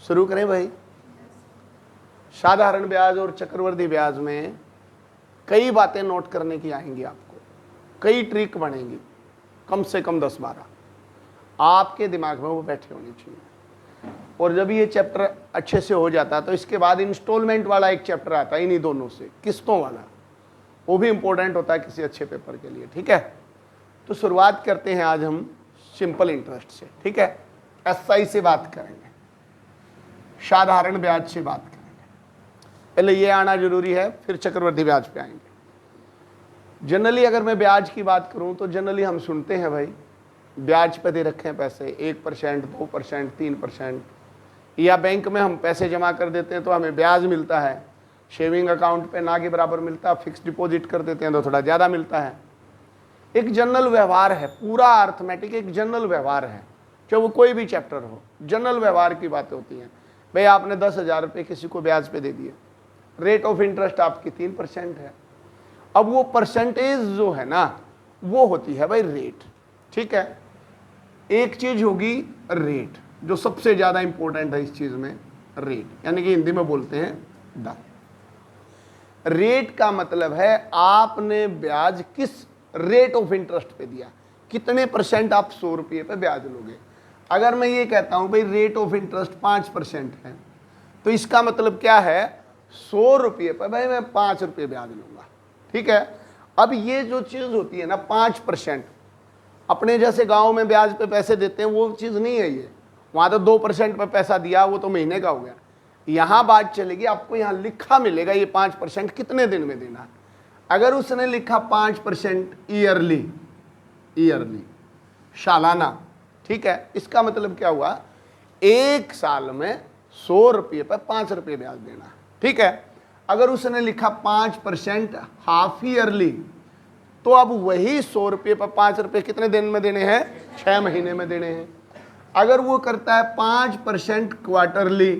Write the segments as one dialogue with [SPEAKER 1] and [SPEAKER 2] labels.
[SPEAKER 1] शुरू करें भाई। साधारण ब्याज और चक्रवृद्धि ब्याज में कई बातें नोट करने की आएंगी आपको, कई ट्रिक बनेंगी, कम से कम 10-12 आपके दिमाग में वो बैठे होनी चाहिए। और जब ये चैप्टर अच्छे से हो जाता है तो इसके बाद इंस्टॉलमेंट वाला एक चैप्टर आता है इन्हीं दोनों से, किस्तों वाला, वो भी इंपॉर्टेंट होता है किसी अच्छे पेपर के लिए। ठीक है, तो शुरुआत करते हैं आज हम सिंपल इंटरेस्ट से। ठीक है, एसआई से बात करेंगे, साधारण ब्याज से बात करेंगे, पहले ये आना जरूरी है, फिर चक्रवृद्धि ब्याज पे आएंगे। जनरली अगर मैं ब्याज की बात करूं तो जनरली हम सुनते हैं भाई ब्याज पे दे रखे हैं पैसे 1%, 2%, 3%, या बैंक में हम पैसे जमा कर देते हैं तो हमें ब्याज मिलता है, सेविंग अकाउंट पे ना के बराबर मिलता है, फिक्स डिपॉजिट कर देते हैं तो थोड़ा ज़्यादा मिलता है। एक जनरल व्यवहार है, पूरा अर्थमेटिक एक जनरल व्यवहार है, चाहे वो कोई भी चैप्टर हो, जनरल व्यवहार की बातें होती हैं। भाई आपने 10,000 रुपये किसी को ब्याज पे दे दिए, रेट ऑफ इंटरेस्ट आपकी 3% है। अब वो परसेंटेज जो है ना वो होती है भाई रेट। ठीक है, एक चीज होगी रेट, जो सबसे ज्यादा इंपॉर्टेंट है इस चीज में, रेट, यानी कि हिंदी में बोलते हैं दर। रेट का मतलब है आपने ब्याज किस रेट ऑफ इंटरेस्ट पे दिया, कितने % आप 100 रुपये पे ब्याज लोगे। अगर मैं ये कहता हूं भाई रेट ऑफ इंटरेस्ट 5% है तो इसका मतलब क्या है, 100 रुपये पर भाई मैं 5 रुपये ब्याज लूंगा। ठीक है, अब ये जो चीज होती है ना 5%, अपने जैसे गांव में ब्याज पे पैसे देते हैं वो चीज नहीं है ये, वहां तो 2% पे पैसा दिया वो तो महीने का हो गया। यहां बात चलेगी, आपको यहां लिखा मिलेगा ये 5% कितने दिन में देना है। अगर उसने लिखा 5% ईयरली, सालाना, ठीक है, इसका मतलब क्या हुआ, एक साल में 100 रुपये पर 5 रुपये ब्याज देना। ठीक है, अगर उसने लिखा 5% हाफ ईयरली तो अब वही 100 रुपये पर 5 रुपये कितने दिन में देने हैं, 6 महीने में देने हैं। अगर वो करता है 5% क्वार्टरली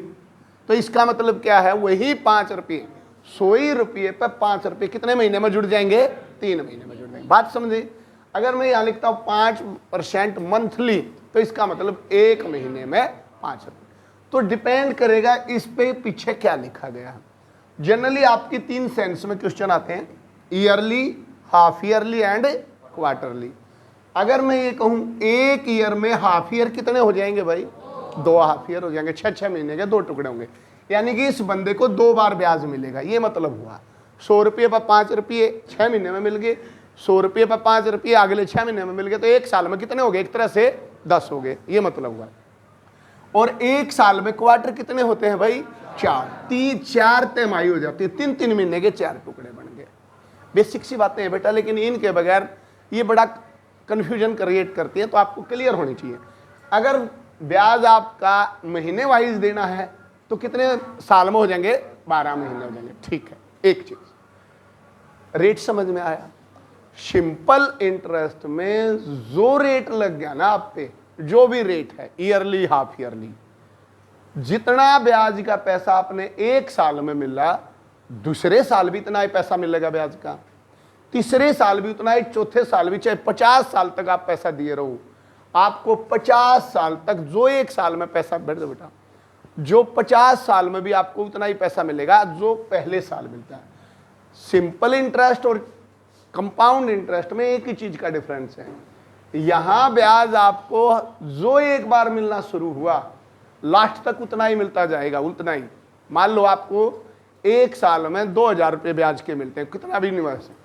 [SPEAKER 1] तो इसका मतलब क्या है, वही 5 रुपये 100 रुपये पर 5 रुपये कितने महीने में जुड़ जाएंगे, 3 महीने में जुड़ जाएंगे। बात समझे। अगर मैं यहाँ लिखता हूँ 5% मंथली तो इसका मतलब 1 महीने में 5 रुपये। तो डिपेंड करेगा इस पे पीछे क्या लिखा गया है। जनरली आपकी 3 सेंस में क्वेश्चन आते हैं, yearly, half yearly and quarterly. अगर मैं ये कहूं एक ईयर में हाफ ईयर कितने हो जाएंगे भाई, 2 हाफ ईयर हो जाएंगे, 6 महीने के 2 टुकड़े होंगे, यानी कि इस बंदे को 2 बार ब्याज मिलेगा। ये मतलब हुआ 100 रुपये पर 5 रुपये 6 महीने में मिल गए, 100 रुपये पर 5 रुपये अगले 6 महीने में मिल गए, तो एक साल में कितने हो गए, एक तरह से 10 हो गए, ये मतलब हुआ। और एक साल में क्वार्टर कितने होते हैं भाई, 4 तिमाही हो जाती है, 3 महीने के 4 टुकड़े बन गए। बेसिक सी बातें हैं बेटा, लेकिन इनके बगैर ये बड़ा कंफ्यूजन क्रिएट करती है, तो आपको क्लियर होनी चाहिए। अगर ब्याज आपका महीने वाइज देना है तो कितने साल में हो जाएंगे, 12 महीने हो जाएंगे। ठीक है, एक चीज रेट समझ में आया। सिंपल इंटरेस्ट में जो रेट लग गया ना आप पे, जो भी रेट है ईयरली, हाफ ईयरली, जितना ब्याज का पैसा आपने एक साल में मिला, दूसरे साल भी इतना ही पैसा मिलेगा ब्याज का, तीसरे साल भी उतना ही, चौथे साल भी, चाहे 50 साल तक आप पैसा दिए रहो, आपको 50 साल तक जो एक साल में पैसा, बैठ जाओ बेटा, जो 50 साल में भी आपको उतना ही पैसा मिलेगा जो पहले साल मिलता है। सिंपल इंटरेस्ट और कंपाउंड इंटरेस्ट में एक ही चीज का डिफरेंस है, यहां ब्याज आपको जो एक बार मिलना शुरू हुआ लास्ट तक उतना ही मिलता जाएगा, उतना ही। मान लो आपको एक साल में 2,000 रुपये ब्याज के मिलते हैं, कितना भी निवास है,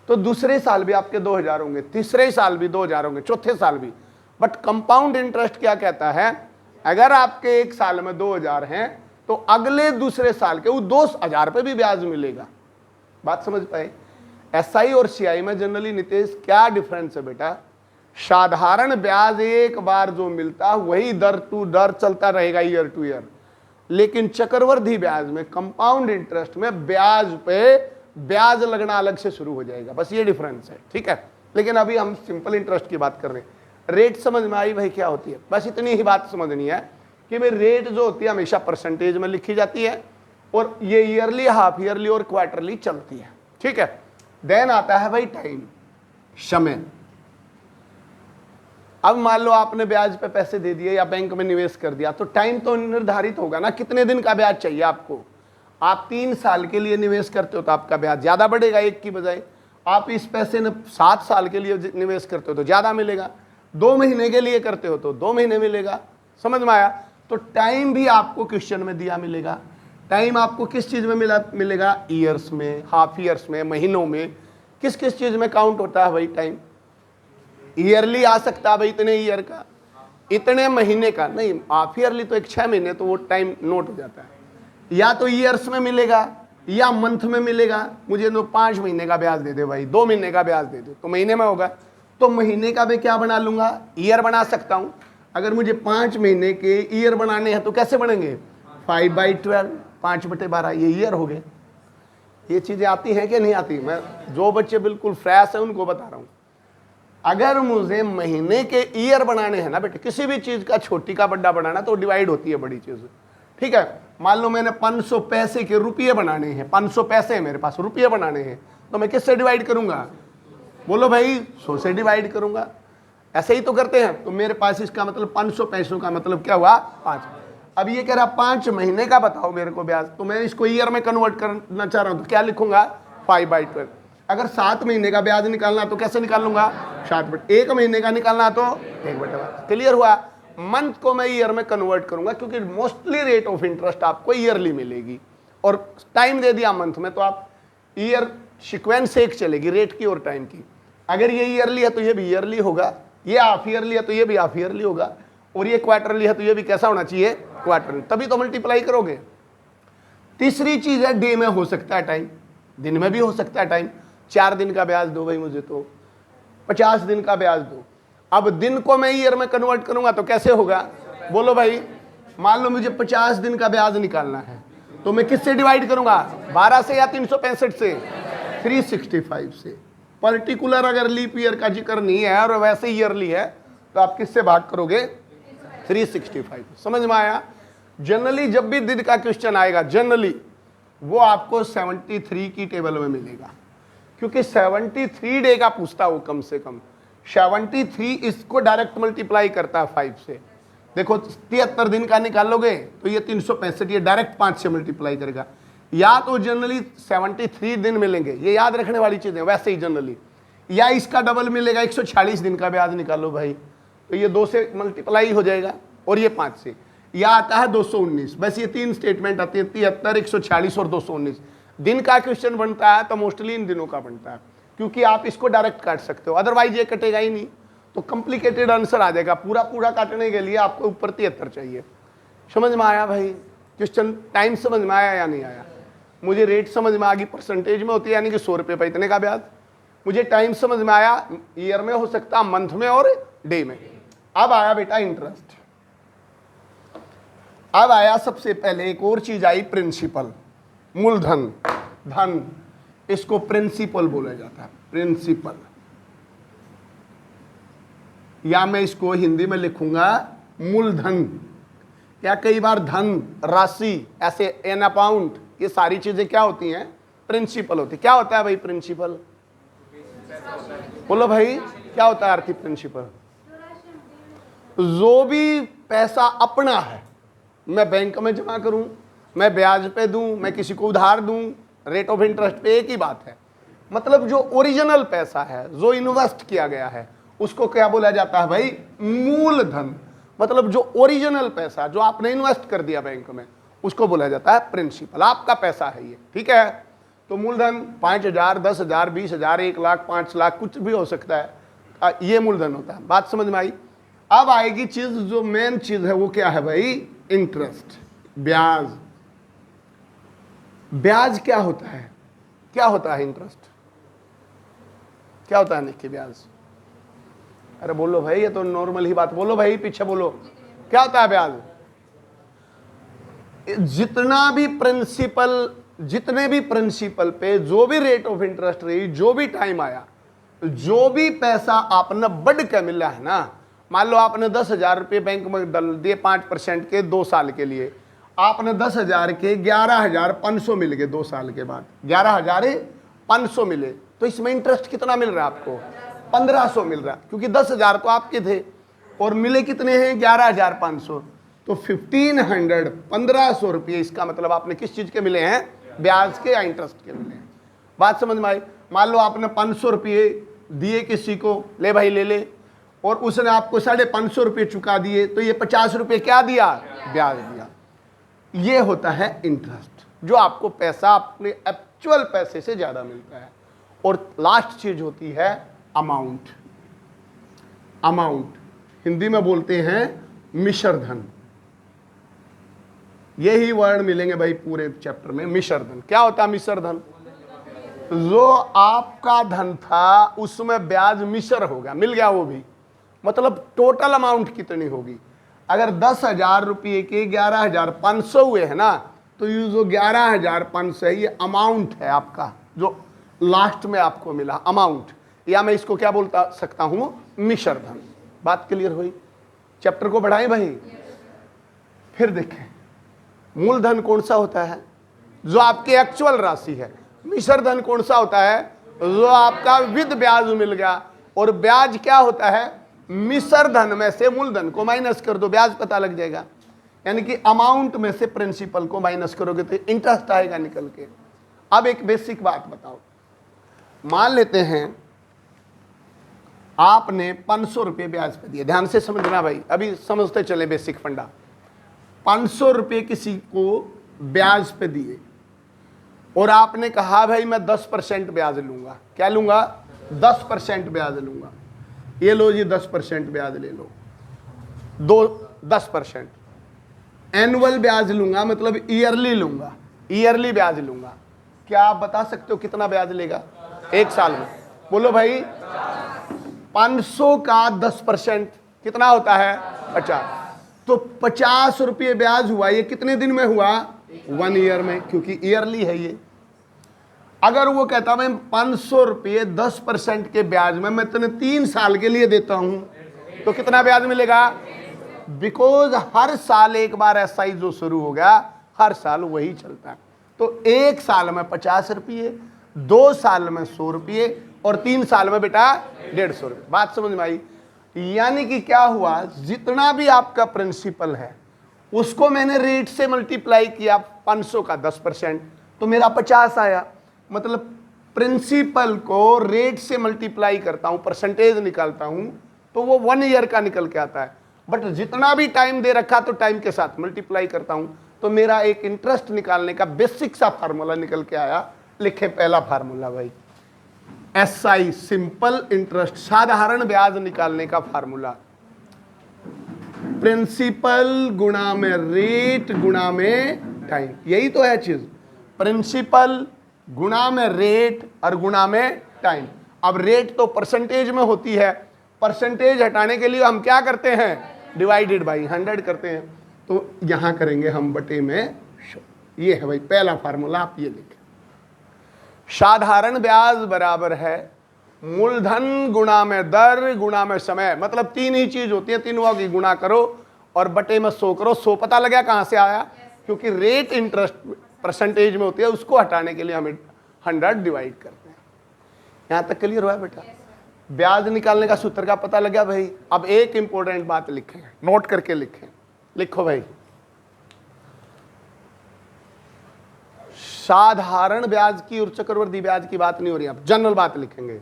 [SPEAKER 1] तो दूसरे साल भी आपके 2,000 होंगे, तीसरे साल भी 2,000 होंगे, चौथे साल भी। बट कंपाउंड इंटरेस्ट क्या कहता है, अगर आपके एक साल में 2,000 हैं तो अगले दूसरे साल के वो 2,000 पे भी ब्याज मिलेगा। बात समझ पाए। एसआई और सीआई में जनरली नितेश क्या डिफरेंस है बेटा, साधारण ब्याज एक बार जो मिलता वही दर टू दर चलता रहेगा ईयर टू ईयर, लेकिन चक्रवृद्धि ब्याज में, कंपाउंड इंटरेस्ट में ब्याज पे ब्याज लगना अलग से शुरू हो जाएगा, बस ये डिफरेंस है। ठीक है, लेकिन अभी हम सिंपल इंटरेस्ट की बात कर रहे हैं। रेट समझ में आई भाई क्या होती है, बस इतनी ही बात समझनी है कि भाई रेट जो होती है हमेशा परसेंटेज में लिखी जाती है और ये ईयरली, हाफ ईयरली और क्वार्टरली चलती है। ठीक है, देन आता है भाई टाइम, समय। अब मान लो आपने ब्याज पे पैसे दे दिए या बैंक में निवेश कर दिया, तो टाइम तो निर्धारित होगा ना, कितने दिन का ब्याज चाहिए आपको। आप 3 साल के लिए निवेश करते हो तो आपका ब्याज ज़्यादा बढ़ेगा एक की बजाय। आप इस पैसे ने 7 साल के लिए निवेश करते हो तो ज़्यादा मिलेगा। 2 महीने के लिए करते हो तो 2 महीने मिलेगा। समझ में आया? तो टाइम भी आपको क्वेश्चन में दिया मिलेगा। टाइम आपको किस चीज़ में मिलेगा? ईयर्स में, हाफ ईयर्स में, महीनों में। किस किस चीज़ में काउंट होता है भाई टाइम? ईयरली आ सकता है भाई, इतने ईयर का, इतने महीने का नहीं। हाफ ईयरली तो एक 6 महीने, तो वो टाइम नोट हो जाता है। या तो ईयर्स में मिलेगा या मंथ में मिलेगा। मुझे तो 5 महीने का ब्याज दे दे भाई, 2 महीने का ब्याज दे दे, तो महीने में होगा। तो महीने का मैं क्या बना लूंगा? ईयर बना सकता हूं। अगर मुझे 5 महीने के ईयर बनाने हैं तो कैसे बनेंगे? 5/12, 5/12 ये ईयर हो गए। ये चीजें आती हैं कि नहीं आती? मैं जो बच्चे बिल्कुल फ्रेश है उनको बता रहा हूं। अगर मुझे महीने के ईयर बनाने हैं ना बेटे, किसी भी चीज का, छोटी का बड़ा बनाना, तो डिवाइड होती है बड़ी चीज। ठीक है, मान लो मैंने 500 पैसे के रुपये बनाने हैं, 500 पैसे हैं मेरे पास, रुपये बनाने हैं, तो मैं किससे डिवाइड करूंगा? बोलो भाई, 100 से डिवाइड करूंगा। ऐसे ही तो करते हैं। तो मेरे पास इसका मतलब 500 पैसों का मतलब क्या हुआ? 5। अब ये कह रहा 5 महीने का बताओ मेरे को ब्याज, तो मैं इसको ईयर में कन्वर्ट करना चाह रहा हूं, तो क्या लिखूंगा? 5/12। अगर 7 महीने का ब्याज निकालना तो कैसे निकाल लूंगा? 7/1। 1 महीने का निकालना तो 1/12। क्लियर हुआ? मंथ को मैं ईयर में कन्वर्ट करूंगा, क्योंकि मोस्टली रेट ऑफ इंटरेस्ट आपको ईयरली मिलेगी, और टाइम दे दिया मंथ में, तो आप ईयर सीक्वेंस एक चलेगी, रेट की और टाइम की। अगर ये ईयरली है तो ये भी ईयरली होगा, ये हाफ ईयरली है तो ये भी हाफ ईयरली होगा, और ये क्वार्टरली है तो ये भी कैसा होना चाहिए? क्वार्टरली। तभी तो मल्टीप्लाई करोगे। तीसरी चीज है, डे में हो सकता है टाइम, दिन में भी हो सकता है टाइम। 4 दिन का ब्याज दो भाई मुझे, तो 50 दिन का ब्याज दो। अब दिन को मैं ईयर में कन्वर्ट करूंगा तो कैसे होगा? बोलो भाई, मान लो मुझे 50 दिन का ब्याज निकालना है, तो मैं किससे डिवाइड करूंगा? 12 से या 365 से? 365 से। पर्टिकुलर अगर लीप ईयर का जिक्र नहीं है और वैसे ईयरली है, तो आप किससे भाग करोगे? 365। समझ में आया? जनरली जब भी दिन का क्वेश्चन आएगा, जनरली वो आपको 73 की टेबल में मिलेगा, क्योंकि 73 डे का पूछता है वो कम से कम। 73 इसको डायरेक्ट मल्टीप्लाई करता है 5 से। देखो 73 दिन का निकालोगे तो ये 365, ये डायरेक्ट 5 से मल्टीप्लाई करेगा। या तो जनरली 73 दिन मिलेंगे, ये याद रखने वाली चीज़ है। वैसे ही जनरली, या इसका डबल मिलेगा, 146 दिन का ब्याज निकालो भाई, तो ये 2 से मल्टीप्लाई हो जाएगा, और ये 5 से। या आता है 219। बस ये 3 स्टेटमेंट आती है, 73, 146 और 219। दिन का क्वेश्चन बनता है तो मोस्टली इन दिनों का बनता है, क्योंकि आप इसको डायरेक्ट काट सकते हो, अदरवाइज ये कटेगा ही नहीं, तो कॉम्प्लिकेटेड आंसर आ जाएगा। पूरा पूरा काटने के लिए आपको ऊपर 73 चाहिए। समझ में आया भाई? क्वेश्चन टाइम समझ में आया या नहीं आया? मुझे रेट समझ में आ गई, परसेंटेज में होती है, यानी कि 100 रुपये पर इतने का ब्याज। मुझे टाइम समझ में आया, ईयर में हो सकता, मंथ में और डे में। अब आया बेटा इंटरेस्ट। अब आया सबसे पहले एक और चीज आई, प्रिंसिपल, मूलधन, धन। इसको प्रिंसिपल बोला जाता है, प्रिंसिपल, या मैं इसको हिंदी में लिखूंगा मूलधन। या कई बार धन, राशि, ऐसे एन अमाउंट, ये सारी चीजें क्या होती हैं? प्रिंसिपल होती। क्या होता है भाई प्रिंसिपल? बोलो भाई, क्या होता है आर्थिक प्रिंसिपल? जो भी पैसा अपना है, मैं बैंक में जमा करूं, मैं ब्याज पे दूं, मैं किसी को उधार दूं, रेट ऑफ इंटरेस्ट पे, एक ही बात है। मतलब जो ओरिजिनल पैसा है, जो इन्वेस्ट किया गया है, उसको क्या बोला जाता है भाई? मूलधन। मतलब जो ओरिजिनल पैसा जो आपने इन्वेस्ट कर दिया बैंक में, उसको बोला जाता है प्रिंसिपल। आपका पैसा है ये, ठीक है? तो मूलधन 5,000, 10,000, 20,000, 1 लाख, 5 लाख, कुछ भी हो सकता है, ये मूलधन होता है। बात समझ में आई? अब आएगी चीज, जो मेन चीज है वो क्या है भाई? इंटरेस्ट, ब्याज। ब्याज क्या होता है? क्या होता है इंटरेस्ट? क्या होता है निक्की ब्याज? अरे बोलो भाई, ये तो नॉर्मल ही बात, बोलो भाई, पीछे बोलो, क्या होता है ब्याज? जितना भी प्रिंसिपल, जितने भी प्रिंसिपल पे जो भी रेट ऑफ इंटरेस्ट रही, जो भी टाइम आया, जो भी पैसा आपने बढ़ के मिला है ना, मान लो आपने 10,000 रुपये बैंक में डाल दिए 5% के 2 साल के लिए, आपने 10,000 के 11,500 मिल गए 2 साल के बाद, 11,500 मिले, तो इसमें इंटरेस्ट कितना मिल रहा है आपको? 1,500 मिल रहा है, क्योंकि 10,000 तो आपके थे, और मिले कितने हैं 11,500, तो 1500 1500 रुपये, इसका मतलब आपने किस चीज के मिले हैं, ब्याज के या इंटरेस्ट के मिले हैं। बात समझ में आई। मान लो आपने 500 रुपये दिए किसी को, ले भाई ले ले, और उसने आपको 550 रुपये चुका दिए, तो ये 50 रुपये क्या दिया, ब्याज दिया। ये होता है इंटरेस्ट, जो आपको पैसा अपने एक्चुअल पैसे से ज्यादा मिलता है। और लास्ट चीज होती है अमाउंट। अमाउंट हिंदी में बोलते हैं मिश्र धन। यही वर्ड मिलेंगे भाई पूरे चैप्टर में, मिश्र धन। क्या होता है मिश्र धन? जो आपका धन था उसमें ब्याज मिश्र होगा, मिल गया वो भी, मतलब टोटल अमाउंट कितनी होगी। अगर 10,000 रुपये के 11,500 हुए है ना, तो ये जो 11,500 है ये अमाउंट है आपका, जो लास्ट में आपको मिला अमाउंट, या मैं इसको क्या बोलता सकता हूं, मिश्र धन। बात क्लियर हुई? चैप्टर को बढ़ाएं भाई। फिर देखें मूलधन कौन सा होता है, जो आपकी एक्चुअल राशि है। मिश्र धन कौन सा होता है, जो आपका विद ब्याज मिल गया। और ब्याज क्या होता है, मिश्र धन में से मूलधन को माइनस कर दो, ब्याज पता लग जाएगा। यानी कि अमाउंट में से प्रिंसिपल को माइनस करोगे तो इंटरेस्ट आएगा निकल के। अब एक बेसिक बात बताओ, मान लेते हैं आपने 500 रुपये ब्याज पे दिए। ध्यान से समझना भाई, अभी समझते चले बेसिक फंडा। 500 रुपये किसी को ब्याज पे दिए और आपने कहा भाई मैं 10% ब्याज लूंगा। क्या लूंगा? 10% ब्याज लूंगा। ये लो जी 10% ब्याज ले लो, 10% एनुअल ब्याज लूंगा, मतलब ईयरली लूंगा, ईयरली ब्याज लूंगा। क्या आप बता सकते हो कितना ब्याज लेगा एक साल में? बोलो भाई। 500 का 10% कितना होता है? 50। तो 50 रुपये ब्याज हुआ। ये कितने दिन में हुआ? 1 ईयर में, क्योंकि ईयरली है ये। अगर वो कहता मैं 500 रुपये 10% के ब्याज में मैं तुम्हें 3 साल के लिए देता हूं, तो कितना ब्याज मिलेगा? बिकॉज हर साल एक बार एसआई जो शुरू हो गया, हर साल वही चलता है। तो 1 साल में 50 रुपये, 2 साल में 100 रुपये, और 3 साल में बेटा 150 रुपये। बात समझ में आई? यानी कि क्या हुआ, जितना भी आपका प्रिंसिपल है उसको मैंने रेट से मल्टीप्लाई किया, 500 का 10%, तो मेरा 50 आया। मतलब प्रिंसिपल को रेट से मल्टीप्लाई करता हूं, परसेंटेज निकालता हूं, तो वो 1 ईयर का निकल के आता है। बट जितना भी टाइम दे रखा तो टाइम के साथ मल्टीप्लाई करता हूं, तो मेरा एक इंटरेस्ट निकालने का बेसिक सा फार्मूला निकल के आया। लिखे पहला फार्मूला भाई, एसआई, सिंपल इंटरेस्ट, साधारण ब्याज निकालने का फार्मूला, प्रिंसिपल गुणा में रेट गुणा में टाइम। यही तो है चीज, प्रिंसिपल गुणा में रेट और गुणा में टाइम। अब रेट तो परसेंटेज में होती है, परसेंटेज हटाने के लिए हम क्या करते हैं? डिवाइडेड बाई 100 करते हैं। तो यहां करेंगे हम बटे में। ये है भाई पहला फार्मूला, आप ये लिखें। साधारण ब्याज बराबर है मूलधन गुणा में दर गुणा में समय। मतलब 3 ही चीज होती है, तीनों की गुणा करो और बटे में 100 करो। 100 पता लगा कहां से आया? क्योंकि रेट इंटरेस्ट परसेंटेज में होती है, उसको हटाने के लिए हमें 100 डिवाइड करते हैं। यहां तक क्लियर हुआ है बेटा? ब्याज निकालने का सूत्र का पता लगा भाई। अब एक इंपॉर्टेंट बात लिखें, नोट करके लिखें। लिखो भाई, साधारण ब्याज की और चक्रवृद्धि ब्याज की बात नहीं हो रही, आप जनरल बात लिखेंगे।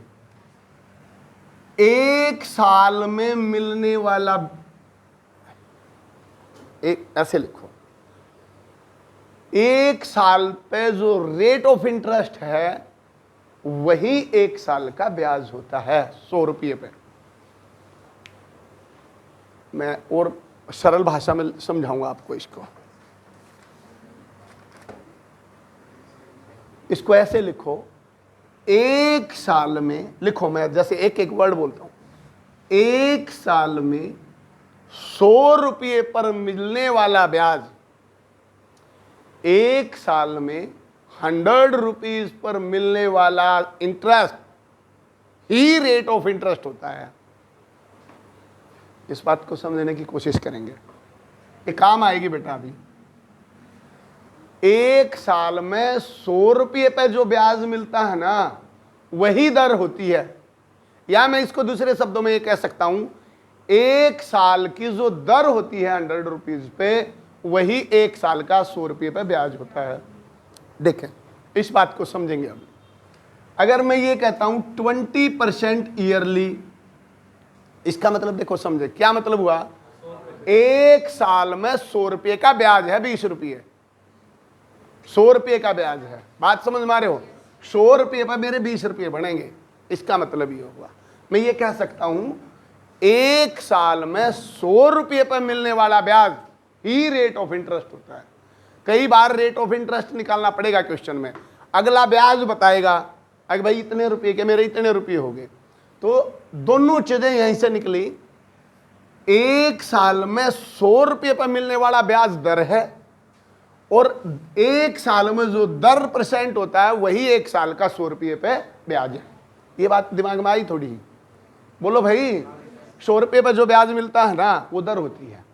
[SPEAKER 1] 1 साल में मिलने वाला, एक ऐसे लिखो, 1 साल पे जो रेट ऑफ इंटरेस्ट है वही 1 साल का ब्याज होता है 100 रुपये पे। मैं और सरल भाषा में समझाऊंगा आपको इसको ऐसे लिखो, 1 साल में लिखो, मैं जैसे एक एक वर्ड बोलता हूं। 1 साल में 100 रुपये पर मिलने वाला ब्याज 1 साल में 100 रुपीज पर मिलने वाला interest he rate of interest होता है। इस बात को समझने की कोशिश करेंगे, ये काम आएगी बेटा। अभी 1 साल में 100 रुपये पे जो ब्याज मिलता है ना, वही दर होती है। या मैं इसको दूसरे शब्दों में ये कह सकता हूं, 1 साल की जो दर होती है 100 रुपीज पे, वही 1 साल का 100 रुपये पे ब्याज होता है। देखें, इस बात को समझेंगे अब। अगर मैं ये कहता हूं 20% ईयरली, इसका मतलब देखो, समझे क्या मतलब हुआ? 1 साल में 100 रुपये का ब्याज है, 20 रुपये, 100 रुपये का ब्याज है। बात समझ में आ रहे हो? 100 रुपये पर मेरे 20 रुपये बनेंगे, इसका मतलब ये हुआ। मैं ये कह सकता हूं 1 साल में 100 रुपये पर मिलने वाला ब्याज ही रेट ऑफ इंटरेस्ट होता है। कई बार रेट ऑफ इंटरेस्ट निकालना पड़ेगा क्वेश्चन में, अगला ब्याज बताएगा, अगर भाई इतने रुपये के मेरे इतने रुपये हो गए, तो दोनों चीजें यहीं से निकली। 1 साल में 100 रुपये पर मिलने वाला ब्याज दर है, और 1 साल में जो दर % होता है वही 1 साल का 100 रुपये पे ब्याज है। ये बात दिमाग में आई थोड़ी? बोलो भाई, 100 रुपये पर जो ब्याज मिलता है ना, वो दर होती है।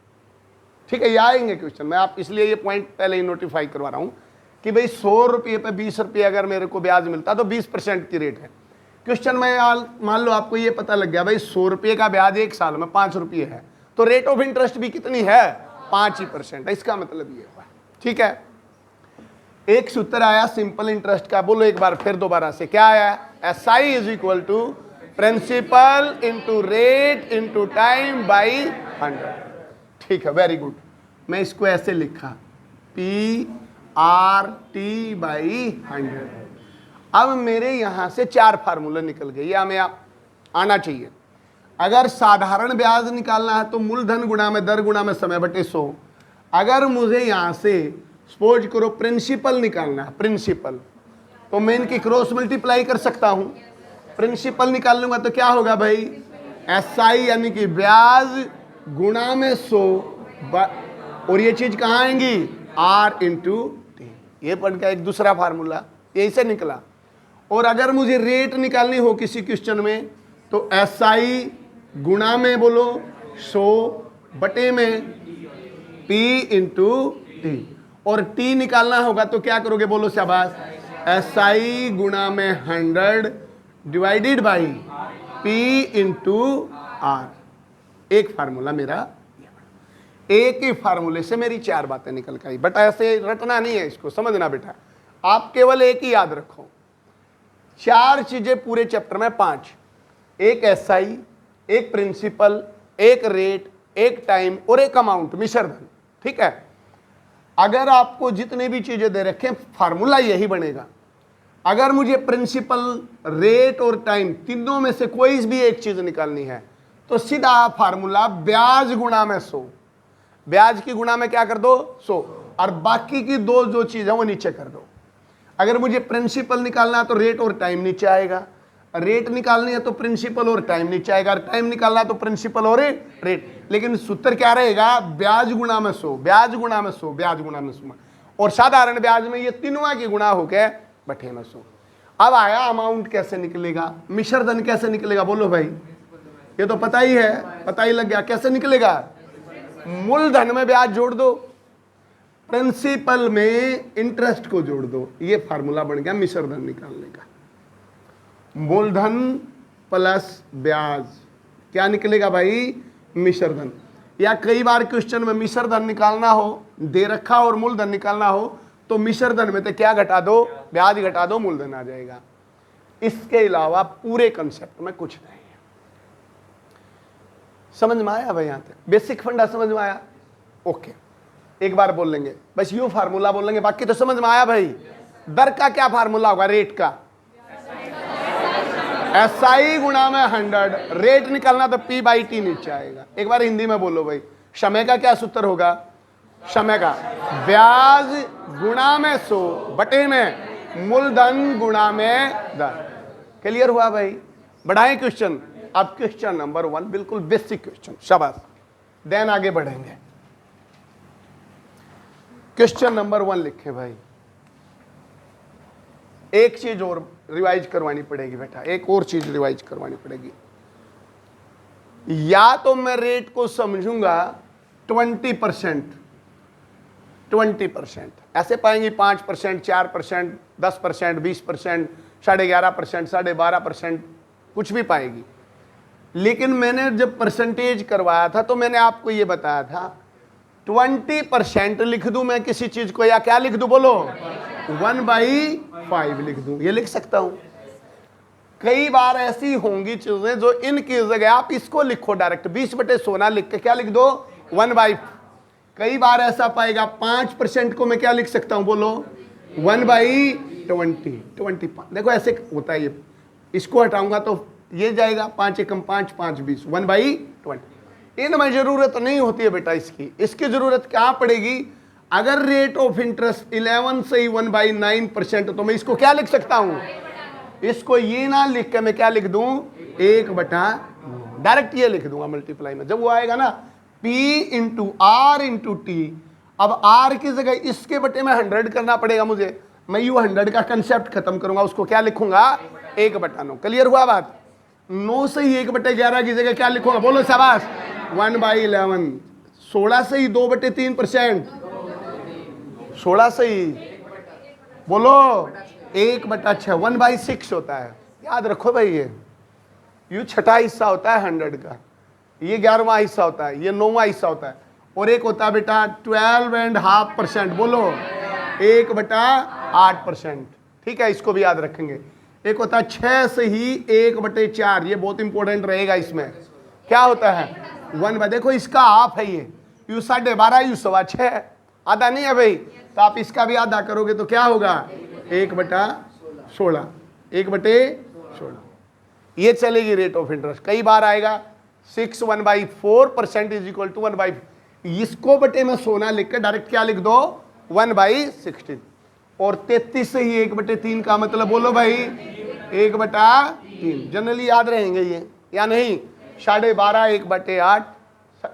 [SPEAKER 1] ठीक है, ये आएंगे क्वेश्चन में, आप इसलिए ये पॉइंट पहले ही नोटिफाई करवा रहा हूं कि भाई 100 रुपये पे 20 रुपये अगर मेरे को ब्याज मिलता तो 20% की रेट है। क्वेश्चन में मान लो आपको ये पता लग गया भाई 100 रुपये का ब्याज 1 साल में 5 रुपये है, तो रेट ऑफ इंटरेस्ट भी कितनी है? 5% है। इसका मतलब ये हुआ। ठीक है, एक सूत्र आया सिंपल इंटरेस्ट का, बोलो एक बार फिर दोबारा से, क्या आया? SI is equal to principal into rate into time by 100। ठीक है, वेरी गुड। मैं इसको ऐसे लिखा, PRT बाई 100। अब मेरे यहां से 4 फार्मूले निकल गए, या हमें आना चाहिए। अगर साधारण ब्याज निकालना है तो मूलधन गुणा में दर गुणा में समय बटे 100। अगर मुझे यहां से सपोज करो प्रिंसिपल निकालना है, प्रिंसिपल, तो मैं इनकी क्रॉस मल्टीप्लाई कर सकता हूं। प्रिंसिपल निकाल लूंगा तो क्या होगा भाई? SI यानी कि ब्याज गुणा में 100, और ये चीज कहाँ आएंगी? R into T। ये पढ़ गया एक दूसरा फार्मूला, यही से निकला। और अगर मुझे रेट निकालनी हो किसी क्वेश्चन में, तो SI गुणा में बोलो 100 बटे में P इंटू T, और T निकालना होगा तो क्या करोगे? बोलो शाबाश, SI गुणा में 100 divided by P into R। एक फार्मूला मेरा, एक ही फार्मूले से मेरी 4 बातें निकल के आई। बट ऐसे रटना नहीं है, इसको समझना बेटा, आप केवल एक ही याद रखो। 4 चीजें पूरे चैप्टर में, 5, एक SI, एक प्रिंसिपल, एक रेट, एक टाइम और एक अमाउंट, मिश्र धन। ठीक है, अगर आपको जितने भी चीजें दे रखे फार्मूला यही बनेगा। अगर मुझे प्रिंसिपल, रेट और टाइम तीनों में से कोई भी एक चीज निकालनी है, तो सीधा फार्मूला ब्याज गुणा में 100, ब्याज की गुणा में क्या कर दो? 100, और बाकी की 2 जो चीज है वो नीचे कर दो। अगर मुझे प्रिंसिपल निकालना है तो रेट और टाइम नीचे आएगा, रेट निकालनी है तो प्रिंसिपल और टाइम नीचे आएगा, टाइम निकालना है तो प्रिंसिपल और रेट। लेकिन सूत्र क्या रहेगा? ब्याज गुणा में 100, ब्याज गुणा में 100, ब्याज गुणा में 100, और साधारण ब्याज में ये तीनों की गुणा हो गए बटे में 100। अब आया अमाउंट कैसे निकलेगा, मिश्र धन कैसे निकलेगा? बोलो भाई, ये तो पता ही है, पता ही लग गया कैसे निकलेगा। मूलधन में ब्याज जोड़ दो, प्रिंसिपल में इंटरेस्ट को जोड़ दो, ये फार्मूला बन गया मिश्र धन निकालने का। मूलधन प्लस ब्याज क्या निकलेगा भाई? मिश्र धन। या कई बार क्वेश्चन में मिश्र धन निकालना हो, दे रखा और मूलधन निकालना हो, तो मिश्र धन में तो क्या घटा दो? ब्याज घटा दो, मूलधन आ जाएगा। इसके अलावा पूरे कंसेप्ट में कुछ नहीं है। समझ में आया भाई? यहां तक बेसिक फंडा समझ में आया? ओके, एक बार बोल लेंगे, बस यू फार्मूला बोल लेंगे, बाकी तो समझ में आया भाई। दर का क्या फार्मूला होगा? रेट का SI गुणा में 100, रेट निकालना तो P बाई T नीचे आएगा। एक बार हिंदी में बोलो भाई, समय का क्या सूत्र होगा? समय का ब्याज गुणा में 100 बटे में मूलधन गुणा में दर। क्लियर हुआ भाई? बढ़ाएं क्वेश्चन। अब क्वेश्चन नंबर 1 बिल्कुल बेसिक क्वेश्चन, शाबाश। देन आगे बढ़ेंगे। क्वेश्चन नंबर 1 लिखे भाई। एक चीज और रिवाइज करवानी पड़ेगी बेटा, एक और चीज रिवाइज करवानी पड़ेगी। या तो मैं रेट को समझूंगा 20%, ऐसे पाएंगे 5%, 4%, 10%, 20%, 11.5%, 12.5%, कुछ भी पाएगी। लेकिन मैंने जब परसेंटेज करवाया था तो मैंने आपको ये बताया था 20% लिख दूं मैं किसी चीज को, या क्या लिख दूं बोलो, 1/5 लिख दूं, ये लिख सकता हूं। कई बार ऐसी होंगी चीजें जो इनकी जगह आप इसको लिखो डायरेक्ट 20/16 लिख के क्या लिख दो 1/5। कई बार ऐसा पाएगा 5% को मैं क्या लिख सकता हूं बोलो 1/20। 25 देखो ऐसे होता है ये, इसको हटाऊंगा तो ये जाएगा 5 एकम 5 5 20 1/20। इनमें जरूरत नहीं होती है बेटा इसकी जरूरत क्या पड़ेगी, अगर रेट ऑफ इंटरेस्ट 11 से ही 1/9% तो मैं इसको क्या लिख सकता हूं, इसको ये ना लिख के मैं क्या लिख दूं 1/, डायरेक्ट ये लिख दूंगा मल्टीप्लाई में। जब वो आएगा ना P into R into T, अब R की जगह इसके बटे में 100 करना पड़ेगा मुझे, मैं यू 100 का कंसेप्ट खत्म करूंगा, उसको क्या लिखूंगा 1/9। क्लियर हुआ बात। 9 से ही 1/11 की जगह क्या लिखूंगा बोलो शाबाश 1/11। 16 से ही 2/3%, 16 से ही बोलो 1/6 1/6 होता है, याद रखो भाई। ये छठा हिस्सा होता है 100 का, ये 11वां हिस्सा होता है, ये 9वां हिस्सा होता है, और एक होता है बेटा 12.5%, बोलो 1/8%। ठीक है, इसको भी याद रखेंगे। एक होता है 6 से ही 1/4, ये बहुत इंपॉर्टेंट रहेगा। इसमें क्या होता है 1/, देखो इसका हाफ है ये, यू 12.5 यू 6.25, आधा नहीं है भाई, तो आप इसका भी आधा करोगे तो क्या होगा 1/16, 1/16। ये चलेगी रेट ऑफ इंटरेस्ट। कई बार आएगा 6 1/4% इज इक्वल टू 1/5, इसको बटे में सोना लिख कर डायरेक्ट क्या लिख दो 1/16। और 33 से ही 1/3 का मतलब बोलो भाई 1/3। जनरली याद रहेंगे ये या नहीं, 12.5 1/8,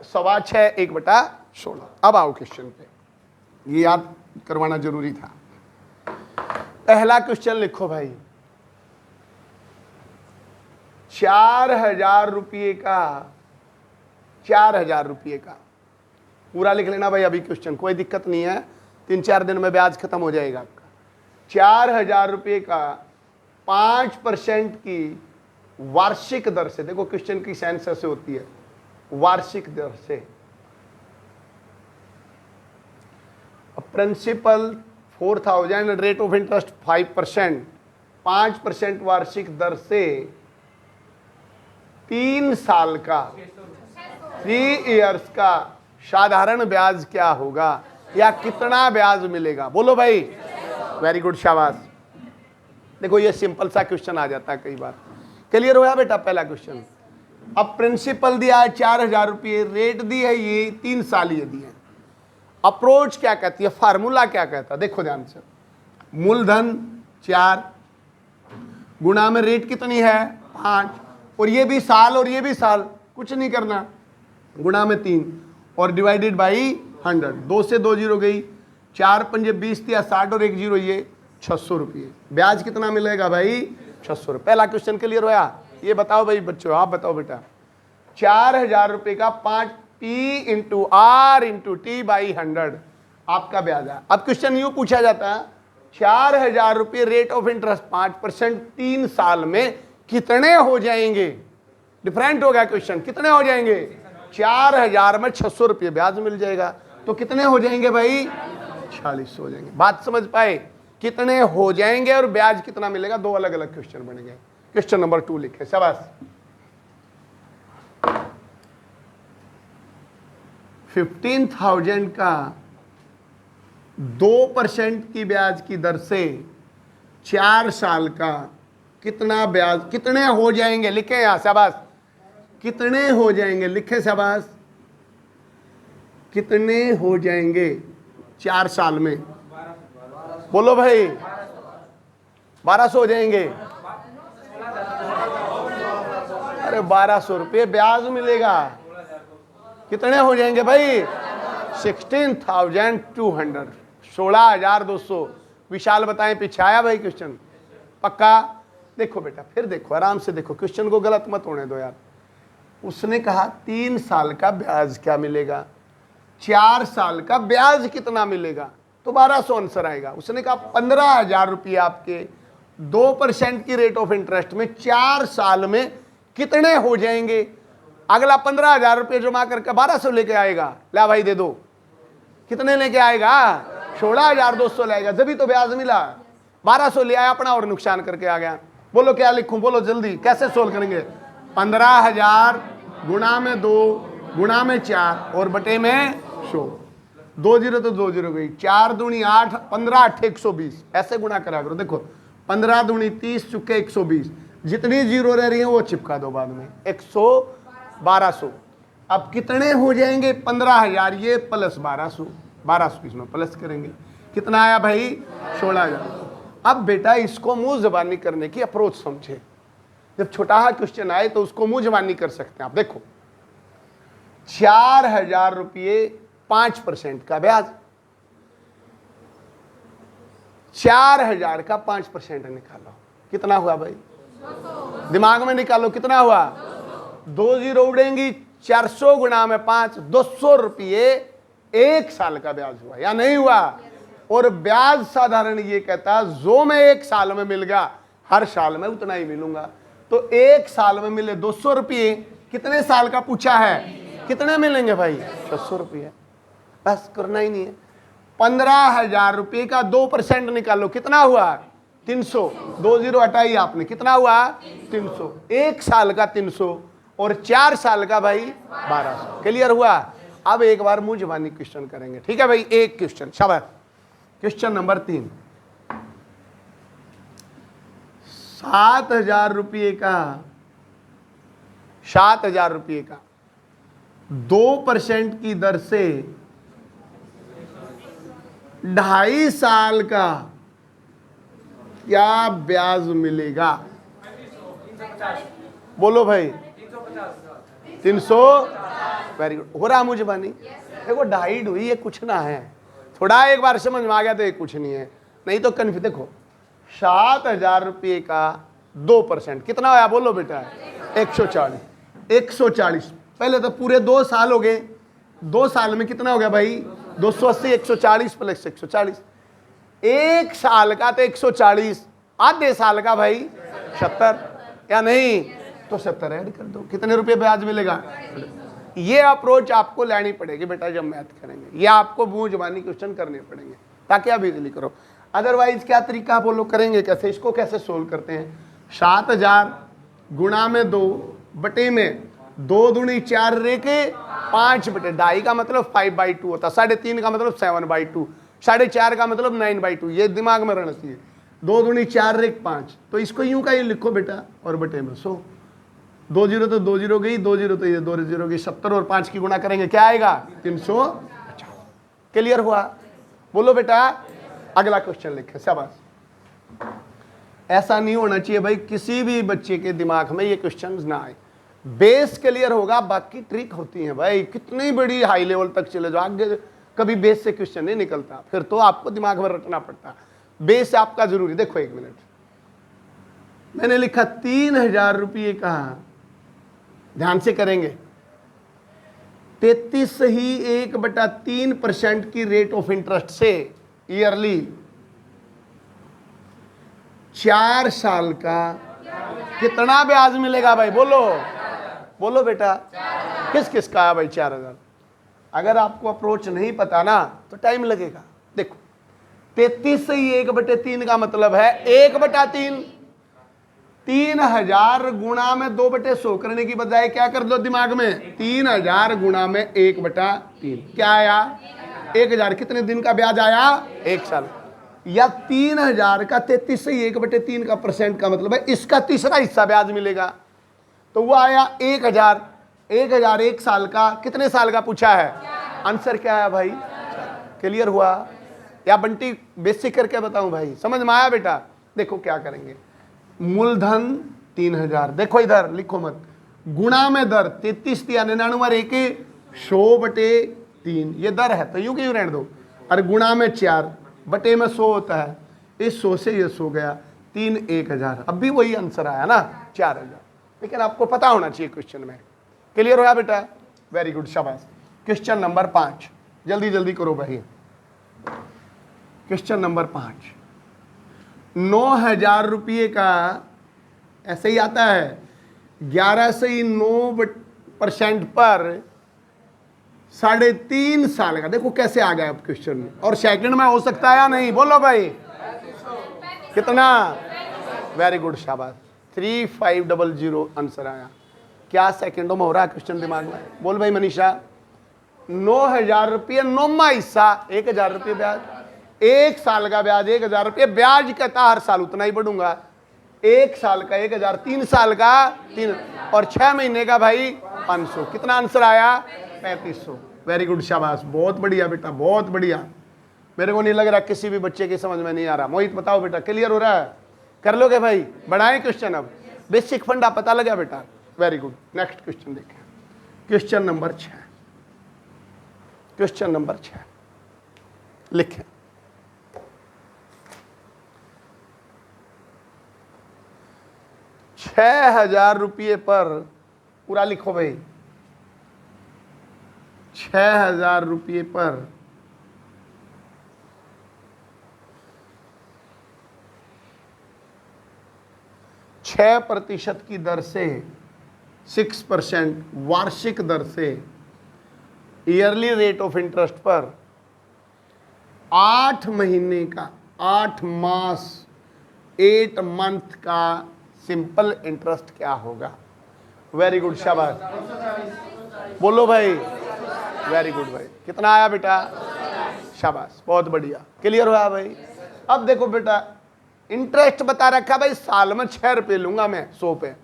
[SPEAKER 1] 6.25 1/16। अब आओ क्वेश्चन पे, ये याद करवाना जरूरी था। पहला क्वेश्चन लिखो भाई, 4,000 रुपये का, 4,000 रुपये का पूरा लिख लेना भाई अभी क्वेश्चन, कोई दिक्कत नहीं है, 3-4 दिन में ब्याज खत्म हो जाएगा आपका। 4,000 रुपये का 5% की वार्षिक दर से, देखो क्वेश्चन की सेंस ऐसे होती है, वार्षिक दर से। प्रिंसिपल 4,000, रेट ऑफ इंटरेस्ट 5%, 5% वार्षिक दर से 3 साल का 3 इयर्स का साधारण ब्याज क्या होगा, या कितना ब्याज मिलेगा बोलो भाई। वेरी गुड, शाबाश। देखो ये सिंपल सा क्वेश्चन आ जाता है कई बार। क्लियर हुआ बेटा पहला क्वेश्चन। अब प्रिंसिपल दिया है 4,000 रुपये, रेट दी है ये 3 साल ये दिए। अप्रोच क्या कहती है, फार्मूला क्या कहता है, देखो ध्यान से। मूलधन 4 गुणा में रेट कितनी है 5, और ये भी साल और ये भी साल, कुछ नहीं करना, गुणा में 3 और डिवाइडेड बाई 100। 2 से 2 जीरो गई, 4 पंजे 20 दिया 60 और 1 जीरो, ये 600 रुपये। ब्याज कितना मिलेगा भाई 600 रुपये। पहला क्वेश्चन क्लियर होया। ये बताओ भाई बच्चों, आप बताओ बेटा, 4,000 रुपये का 5P into R into T by 100 आपका ब्याज है। अब क्वेश्चन यूं पूछा जाता है 4,000 रुपये रेट ऑफ इंटरेस्ट 5%, 3 साल में कितने हो जाएंगे। डिफरेंट हो गया क्वेश्चन, कितने हो जाएंगे 4,000 में 600 रुपये ब्याज मिल जाएगा, तो कितने हो जाएंगे भाई 46 हो जाएंगे। बात समझ पाए, कितने हो जाएंगे और ब्याज कितना मिलेगा, दो अलग अलग क्वेश्चन बनेंगे। क्वेश्चन नंबर 2 लिखे, शाबाश। 15,000 का 2% की ब्याज की दर से 4 साल का कितना ब्याज, कितने हो जाएंगे लिखे यहां, शाबाश। कितने हो जाएंगे लिखे, शाबाश। कितने हो जाएंगे 4 साल में, बोलो भाई 1200 हो जाएंगे। अरे 1200 रुपये ब्याज मिलेगा, कितने हो जाएंगे भाई 16,200, 16,200। विशाल बताएं, पीछे आया भाई क्वेश्चन पक्का। देखो बेटा फिर देखो, आराम से देखो, क्वेश्चन को गलत मत होने दो यार। उसने कहा 3 साल का ब्याज क्या मिलेगा, 4 साल का ब्याज कितना मिलेगा, तो 1200 आंसर आएगा। उसने कहा 15,000 रुपये आपके 2% की रेट ऑफ इंटरेस्ट में 4 साल में कितने हो जाएंगे? अगला 15,000 रुपये जमा करके 1200 लेके आएगा, ला भाई दे दो। कितने लेके आएगा? 16,200 लाएगा, जब भी तो ब्याज मिला। 1200 ले आया अपना और नुकसान करके आ गया। बोलो क्या लिखूं, बोलो जल्दी, कैसे सोल्व करेंगे? 15,000 गुणा में 2 गुणा में 4 और बटे में 100। 2 जीरो तो 2 जीरो गई, 4 दूनी 8, 15 8 120, ऐसे गुणा करा करो। देखो 15 दूनी 30 चुके 120, जितनी जीरो रह रही है वो चिपका दो बाद में, 100 1200। अब कितने हो जाएंगे? 15,000 ये प्लस 1200, 1200 इसमें प्लस करेंगे, कितना आया भाई? 16,000। अब बेटा इसको मुंह जबानी करने की अप्रोच समझे। जब छोटा क्वेश्चन आए तो उसको मुंह जबानी कर सकते हैं आप। देखो 4,000 रुपये 5% का ब्याज, 4,000 का 5% निकालो, कितना हुआ भाई? दिमाग में निकालो, कितना हुआ? 2 जीरो उड़ेंगी, 400 गुणा में 5, 200 रुपये 1 साल का ब्याज हुआ या नहीं हुआ? और ब्याज साधारण ये कहता जो मैं 1 साल में मिल गया हर साल में उतना ही मिलूंगा। तो 1 साल में मिले 200 रुपये, कितने साल का पूछा है? कितने मिलेंगे भाई? 600 रुपये। बस करना ही नहीं है। 15,000 रुपये का 2% निकालो, कितना हुआ? 300। 2 जीरो हटाई आपने, कितना हुआ? 300। 1 साल का 300 और 4 साल का भाई 1200। क्लियर हुआ? अब एक बार मुंह जबानी क्वेश्चन करेंगे, ठीक है भाई? एक क्वेश्चन, शाबाश। क्वेश्चन नंबर 3, 7,000 रुपये का 7,000 रुपये का 2% की दर से 2.5 साल का क्या ब्याज मिलेगा? बोलो भाई। 300। Very good. हो रहा मुझे बानी? देखो 2.5 हुई है, कुछ ना है, थोड़ा एक बार समझ में आ गया तो ये कुछ नहीं है, नहीं तो कन्फ्यूज। देखो 7,000 रुपये का 2% कितना होया? बोलो बेटा। 140। 140 पहले तो पूरे 2 साल हो गए, 2 साल में कितना हो गया भाई? 280, 140 प्लस 140। 1 साल का तो 140, आधे साल का भाई 70 या नहीं? तो 70 ऐड कर दो, कितने रुपए ब्याज मिलेगा? ये अप्रोच आपको लेनी पड़ेगी बेटा जब मैथ करेंगे, ये आपको मुंह जबानी क्वेश्चन करने पड़ेंगे ताकि आप इजीली करो। अदरवाइज क्या तरीका बोलो करेंगे कैसे? इसको कैसे सोल्व करते हैं? 7,000 गुणा में 2 बटे में 2 दूनी 4 रे के 5 बटे 2.5 का मतलब 5/2 होता, 3.5 का मतलब 7/2, 4.5 का मतलब 9/2। ये दिमाग में रहना चाहिए। 2 दूनी 4 रे 5, तो इसको यूं का ये लिखो बेटा और बटे में 100। 2 जीरो तो 2 जीरो गई, 2 जीरो तो ये 2 जीरो गई, 70 और 5 की गुणा करेंगे क्या आएगा? 350। क्लियर हुआ? बोलो बेटा। अगला क्वेश्चन लिखे, शाबाश। ऐसा नहीं होना चाहिए भाई किसी भी बच्चे के दिमाग में ये क्वेश्चंस ना आए। बेस क्लियर होगा, बाकी ट्रिक होती है भाई। कितनी बड़ी हाई लेवल तक चले जाओ, आगे कभी बेस से क्वेश्चन नहीं निकलता, फिर तो आपको दिमाग में रटना पड़ता। बेस आपका जरूरी। देखो 1 मिनट, मैंने लिखा 3,000 रुपये का, ध्यान से करेंगे, 33.1/3% की रेट ऑफ इंटरेस्ट से ईयरली 4 साल का कितना ब्याज मिलेगा भाई? बोलो बोलो बेटा। किस किस का है भाई 4,000? अगर आपको अप्रोच नहीं पता ना तो टाइम लगेगा। देखो 33/1/3 का मतलब है 1/3। 3,000 गुणा में 2/100 करने की बजाय क्या कर दो दिमाग में? 3,000 गुणा में 1/3 क्या आया? 1,000। कितने दिन का ब्याज आया? 1 साल। या 3,000 का 33/1/3 का % का मतलब है इसका तीसरा हिस्सा ब्याज मिलेगा, तो वो आया 1,000। 1,000 1 साल का, कितने साल का पूछा है? आंसर क्या है भाई? क्लियर हुआ? या बंटी बेसिक करके बताऊं भाई? समझ में आया बेटा? देखो क्या करेंगे, मूलधन 3,000, देखो इधर लिखो मत, गुणा में दर 33 दिया 99 100/3, ये दर है तो यूं क्यों रहने दो, और गुणा में 4 बटे में 100 होता है, इस 100 से ये 100 गया, 3 1,000। अब भी वही आंसर आया ना 4,000, लेकिन आपको पता होना चाहिए क्वेश्चन में। क्लियर होया बेटा? वेरी गुड, शाबाश। क्वेश्चन नंबर 5, जल्दी जल्दी करो भाई। क्वेश्चन नंबर 5, 9,000 रुपये का, ऐसे ही आता है, 11.9% पर 3.5 साल का। देखो कैसे आ गया क्वेश्चन में, और सेकंड में हो सकता है या नहीं, बोलो भाई कितना। वेरी गुड, शाबाश, 3500 आंसर आया। क्या सेकंडों में हो रहा है क्वेश्चन दिमाग में, बोल भाई मनीषा। 9,000 रुपये 9वां हिस्सा 1,000 रुपये ब्याज, 1 साल का ब्याज 1,000 रुपये, ब्याज कहता हर साल उतना ही बढ़ूंगा। 1 साल का 1,000, 3 साल का 3, और 6 महीने का भाई 500। कितना आंसर आया, 3500। वेरी गुड, शाबाश, बहुत बढ़िया बेटा, बहुत बढ़िया। मेरे को नहीं लग रहा किसी भी बच्चे की समझ में नहीं आ रहा। मोहित बताओ बेटा, क्लियर हो रहा है, कर लोगे भाई, बढ़ाएं क्वेश्चन। अब बेसिक फंडा पता लगा बेटा, वेरी गुड। नेक्स्ट क्वेश्चन देखें, क्वेश्चन नंबर 6। क्वेश्चन नंबर 6 लिखें, ₹6,000 पर, पूरा लिखो भाई, 6,000 पर 6% की दर से, 6% वार्षिक दर से, ईयरली रेट ऑफ इंटरेस्ट पर 8 महीने का, 8 मास, 8 मंथ का सिंपल इंटरेस्ट क्या होगा। वेरी गुड, शाबाश, बोलो भाई, वेरी गुड भाई। कितना आया बेटा, शाबाश, बहुत बढ़िया, क्लियर हुआ भाई। अब देखो बेटा, इंटरेस्ट बता रखा भाई, साल में 6 रुपये लूंगा मैं 100 पे,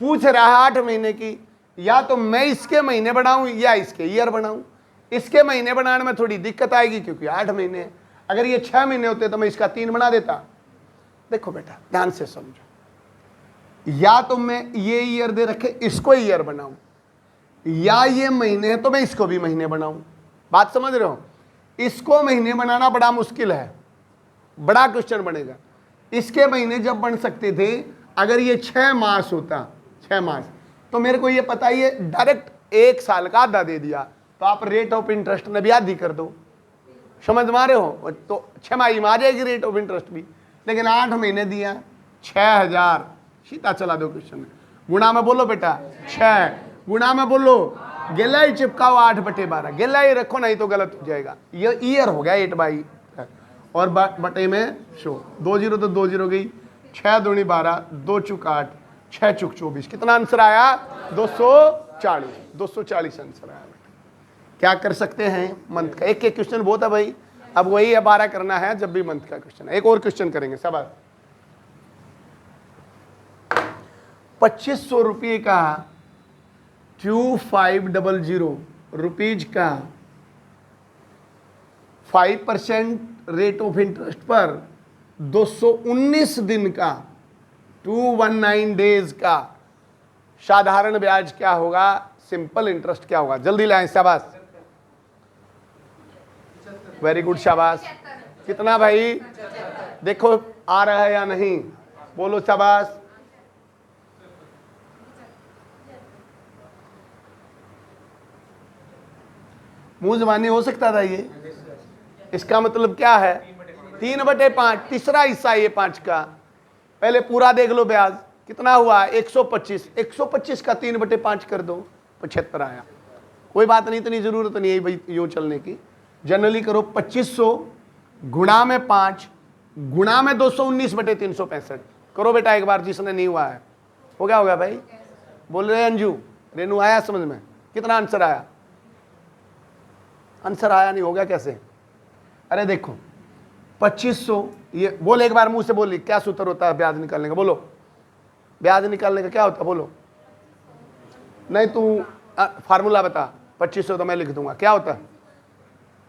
[SPEAKER 1] पूछ रहा है 8 महीने की। या तो मैं इसके महीने बनाऊं या इसके ईयर बनाऊं। इसके महीने बनाने में थोड़ी दिक्कत आएगी क्योंकि 8 महीने है। अगर ये 6 महीने होते तो मैं इसका 3 बना देता। देखो बेटा ध्यान से समझो, या तो मैं ये ईयर दे रखे इसको ईयर बनाऊं, या ये महीने है तो मैं इसको भी महीने बनाऊं। बात समझ रहे हो, इसको महीने बनाना बड़ा मुश्किल है, बड़ा क्वेश्चन बनेगा। इसके महीने जब बन सकते थे, अगर ये 6 मास होता, 6 मास, तो मेरे को ये पता ही है, डायरेक्ट 1 साल का आधा दे दिया तो आप रेट ऑफ इंटरेस्ट में भी आधी कर दो। समझ में आ रहे हो, तो 6 माही में आ जाएगी रेट ऑफ इंटरेस्ट भी। लेकिन 8 महीने दिया, 6,000 सीधा चला दो क्वेश्चन में। गुणा में बोलो बेटा, 6 गुणा में बोलो, गेला ही चिपकाओ 8/12, गेला ही रखो नहीं तो गलत हो जाएगा। ये ईयर हो गया 8/, और बटे में 100, 2 0 तो 2 0 गई, 6 दूनी 12, 2 चुक 8, 6 चुक 24। कितना आंसर आया, 240। 240 आंसर आया। क्या कर सकते हैं, मंथ का एक क्वेश्चन बहुत है भाई। अब वही 12 करना है जब भी मंथ का क्वेश्चन है। एक और क्वेश्चन करेंगे सब। 2500 रुपये का 2500 रुपीज का 5% रेट ऑफ इंटरेस्ट पर 219 दिन का 219 डेज का साधारण ब्याज क्या होगा, सिंपल इंटरेस्ट क्या होगा। जल्दी लाएं, शाबाश, वेरी गुड, शाबाश। कितना भाई, देखो आ रहा है या नहीं, बोलो शाबाश। मुंह जबानी हो सकता था ये। इसका मतलब क्या है, 3/5, तीसरा हिस्सा ये 5 का। पहले पूरा देख लो ब्याज कितना हुआ, 125। 125 का 3/5 कर दो, 75 आया। कोई बात नहीं, इतनी जरूरत नहीं है भाई यो चलने की। जनरली करो 2500 गुणा में 5 गुणा में 219/365 करो बेटा एक बार, जिसने नहीं हुआ है। हो गया होगा भाई, बोल रहे अंजू, रेनू, आया समझ में। कितना आंसर आया, आंसर आया नहीं, हो गया कैसे। अरे देखो 2500, ये बोल एक बार मुंह से बोली, क्या सूत्र होता है ब्याज निकालने का, बोलो ब्याज निकालने का क्या होता है, बोलो। नहीं तू फार्मूला बता, 2500 तो मैं लिख दूंगा। क्या होता है,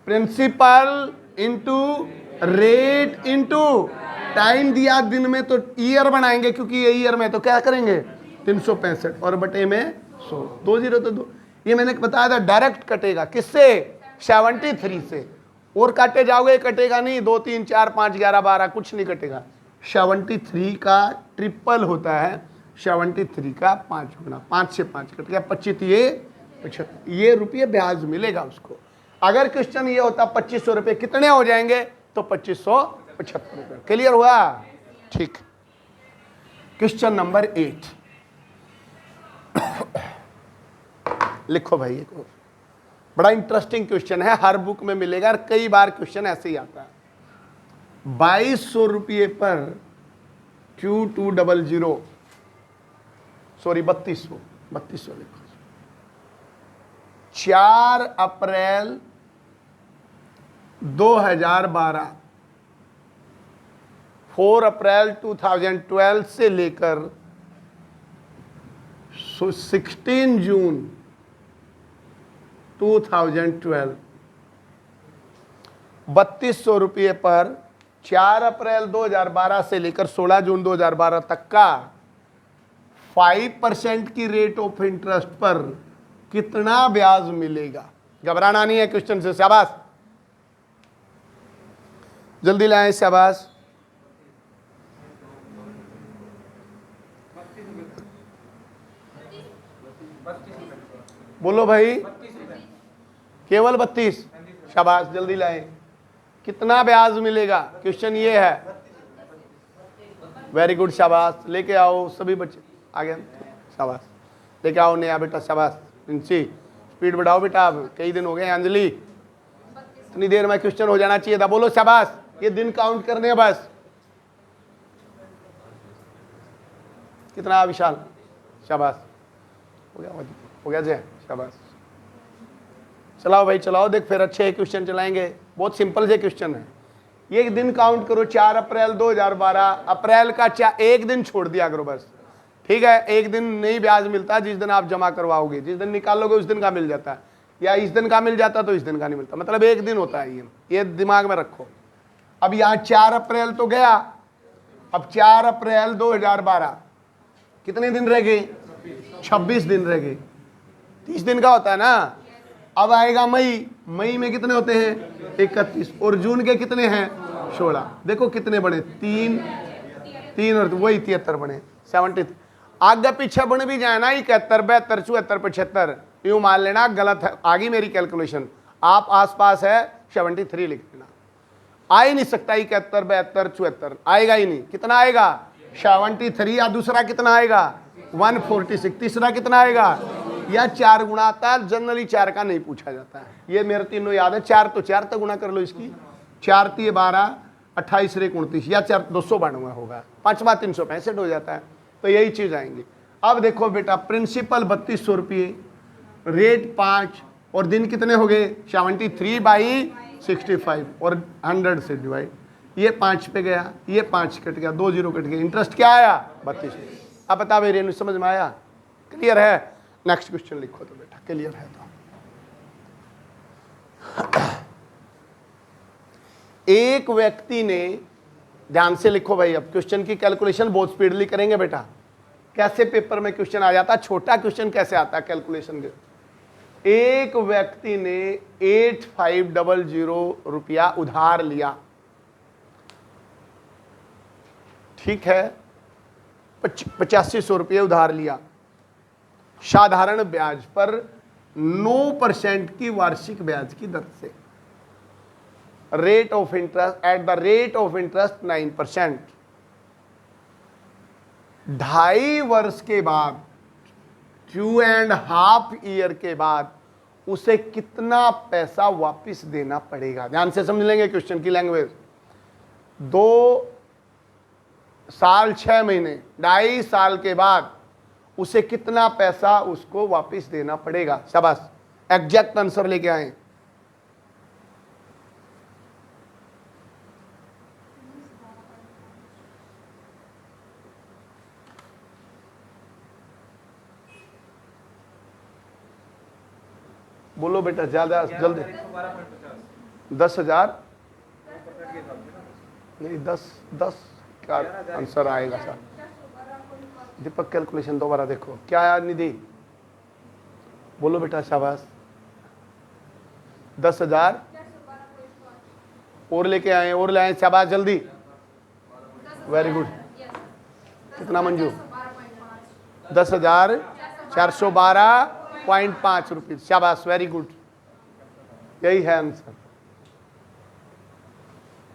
[SPEAKER 1] principal into rate into time दिया दिन में, तो ईयर बनाएंगे क्योंकि ये ईयर में, तो क्या करेंगे 365 और बटे में 100, 2 0 तो 2। ये मैंने बताया था डायरेक्ट कटेगा, किससे, 73 से। और काटे जाओगे कटेगा नहीं, 2 3 4 5 11 12 कुछ नहीं कटेगा। 73 का ट्रिपल होता है, 73 का 5 गुना, 5 से 5 कट गया 25, ये 75, ये रुपये ब्याज मिलेगा उसको। अगर क्वेश्चन ये होता 2500 रुपये कितने हो जाएंगे, तो 2575 रुपये। क्लियर हुआ, ठीक। क्वेश्चन नंबर 8, लिखो भाई, एक और बड़ा इंटरेस्टिंग क्वेश्चन है, हर बुक में मिलेगा और कई बार क्वेश्चन ऐसे ही आता है। 2200 रुपये पर Q200, सॉरी 3200 लिखो। 4 अप्रैल 2012, 4 अप्रैल 2012 से लेकर 16 जून 2012, 3200 रुपये पर 4 अप्रैल 2012 से लेकर 16 जून 2012 तक का 5% की रेट ऑफ इंटरेस्ट पर कितना ब्याज मिलेगा। घबराना नहीं है क्वेश्चन से, शाबाश, जल्दी लाएं, शाबाश। बोलो भाई, केवल 32, शाबाश, जल्दी लाएं। कितना ब्याज मिलेगा, क्वेश्चन ये है। वेरी गुड, शाबाश, लेके आओ सभी बच्चे, आगे शाबाश, लेके आओ नया बेटा, शाबाश। प्रिंसी स्पीड बढ़ाओ बेटा, अब कई दिन हो गए। अंजलि, इतनी देर में क्वेश्चन हो जाना चाहिए था, बोलो शाबाश। ये दिन काउंट करने हैं बस। कितना विशाल, शाबाश, हो गया जय, शाबाश। चलाओ भाई चलाओ, देख फिर अच्छे क्वेश्चन चलाएंगे, बहुत सिंपल से क्वेश्चन है। ये दिन काउंट करो, 4 अप्रैल 2012, अप्रैल का एक दिन छोड़ दिया करो बस, ठीक है। एक दिन नहीं ब्याज मिलता, जिस दिन आप जमा करवाओगे, जिस दिन निकालोगे उस दिन का मिल जाता है, या इस दिन का मिल जाता तो इस दिन का नहीं मिलता, मतलब एक दिन होता है ये दिमाग में रखो। अब यहाँ 4 अप्रैल तो गया, अब 4 अप्रैल 2012 कितने दिन रह गए, 26 दिन रह गए, 30 दिन का होता है ना। अब आएगा मई, मई में कितने होते हैं, 31, और जून के कितने हैं, 16। देखो कितने बने, 3 और वही 73 बने, 70। आगे पीछे बन भी जाए ना, 71, 72, 74, 75, यूं मान लेना गलत है, आगे मेरी कैलकुलेशन, आप आसपास है 73 लिख लेना। आ ही नहीं सकता 71, 72, 74, आएगा ही नहीं। कितना आएगा, 73, या दूसरा कितना आएगा, 146, तीसरा कितना आएगा, या 4 गुना आता है, जनरली 4 का नहीं पूछा जाता है। ये मेरे तीनों याद है, 4 तो गुना कर लो इसकी, 4 3 12, 28 रे 29, या 4 292 होगा, 5वां 365 हो जाता है। तो यही चीज आएंगी। अब देखो बेटा, प्रिंसिपल 3200 रुपये, रेट 5, और दिन कितने हो गए, 73/65, और 100 से डिवाइड, ये 5 पे गया, ये 5 कट गया, 2 0 कट गया, इंटरेस्ट क्या आया, 32। अब बता भाई रेनू, समझ में आया, क्लियर है। नेक्स्ट क्वेश्चन लिखो तो बेटा, क्लियर है तो। एक व्यक्ति ने, ध्यान से लिखो भाई, अब क्वेश्चन की कैलकुलेशन बहुत स्पीडली करेंगे बेटा। कैसे पेपर में क्वेश्चन आ जाता, छोटा क्वेश्चन कैसे आता है कैलकुलेशन के। एक व्यक्ति ने 8500 रुपया उधार लिया, ठीक है, 8500 रुपये उधार लिया, साधारण ब्याज पर 9% की वार्षिक ब्याज की दर से, rate of interest at the rate of interest 9%। 2.5 वर्ष के बाद, 2.5 ईयर के बाद उसे कितना पैसा वापस देना पड़ेगा। ध्यान से समझ लेंगे क्वेश्चन की लैंग्वेज। 2 साल 6 महीने, 2.5 साल के बाद उसे कितना पैसा उसको वापस देना पड़ेगा। शाबाश, एग्जैक्ट आंसर लेके आए। बोलो बेटा, ज्यादा जल्दी। 10,000 नहीं, 10 का आंसर आएगा सर। दीपक कैलकुलेशन दोबारा देखो, क्या है निधि, बोलो बेटा, शाबाश। 10,000 और लेके आए, और ले आए, शाबाश, जल्दी, वेरी गुड। कितना मंजू, 10,412.5 रुपीज, शाबाश, वेरी गुड, यही है आंसर।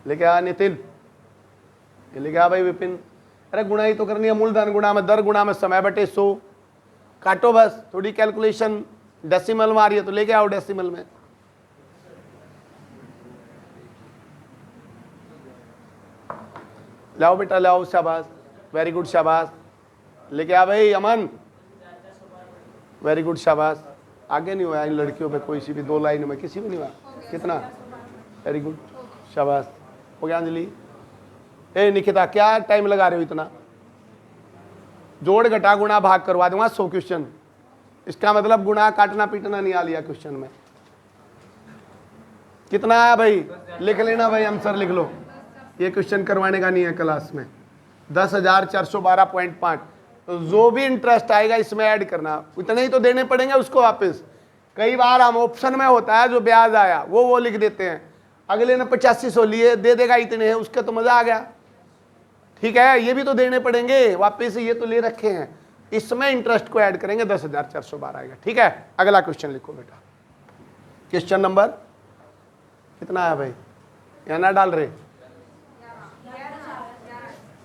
[SPEAKER 1] लेके आ नितिन, ये लेके आ भाई विपिन। अरे गुणा ही तो करनी है, मूलधन गुणा में दर गुणा में समय बटे 100, काटो बस, थोड़ी कैलकुलेशन डेसिमल में आ रही है तो लेके आओ डेसिमल में। लाओ बेटा लाओ, शाबाश, वेरी गुड, शाबाश, लेके आ भाई अमन, वेरी गुड, शाबाश। आगे नहीं हुआ इन लड़कियों पे कोई सी भी, 2 लाइन में किसी भी नहीं हुआ। कितना, वेरी गुड, शाबाश। हो गया अंजलि। ए निकिता क्या टाइम लगा रहे हो इतना, जोड़ घटा गुणा भाग करवा दूंगा 100 क्वेश्चन। इसका मतलब गुणा काटना पीटना नहीं आ लिया क्वेश्चन में। कितना आया भाई, लिख लेना भाई, आंसर लिख लो। ये क्वेश्चन करवाने का नहीं है क्लास में। 10,412.5। तो जो भी इंटरेस्ट आएगा इसमें ऐड करना, इतने ही तो देने पड़ेंगे उसको वापस। कई बार हम ऑप्शन में होता है जो ब्याज आया वो लिख देते हैं, अगले ने 8500 लिए, दे देगा इतने हैं, उसके तो मजा आ गया। ठीक है, ये भी तो देने पड़ेंगे वापस, ये तो ले रखे हैं, इसमें इंटरेस्ट को ऐड करेंगे, 10,412 आएगा। ठीक है, अगला क्वेश्चन लिखो बेटा। क्वेश्चन नंबर कितना है भाई, या ना डाल रहे,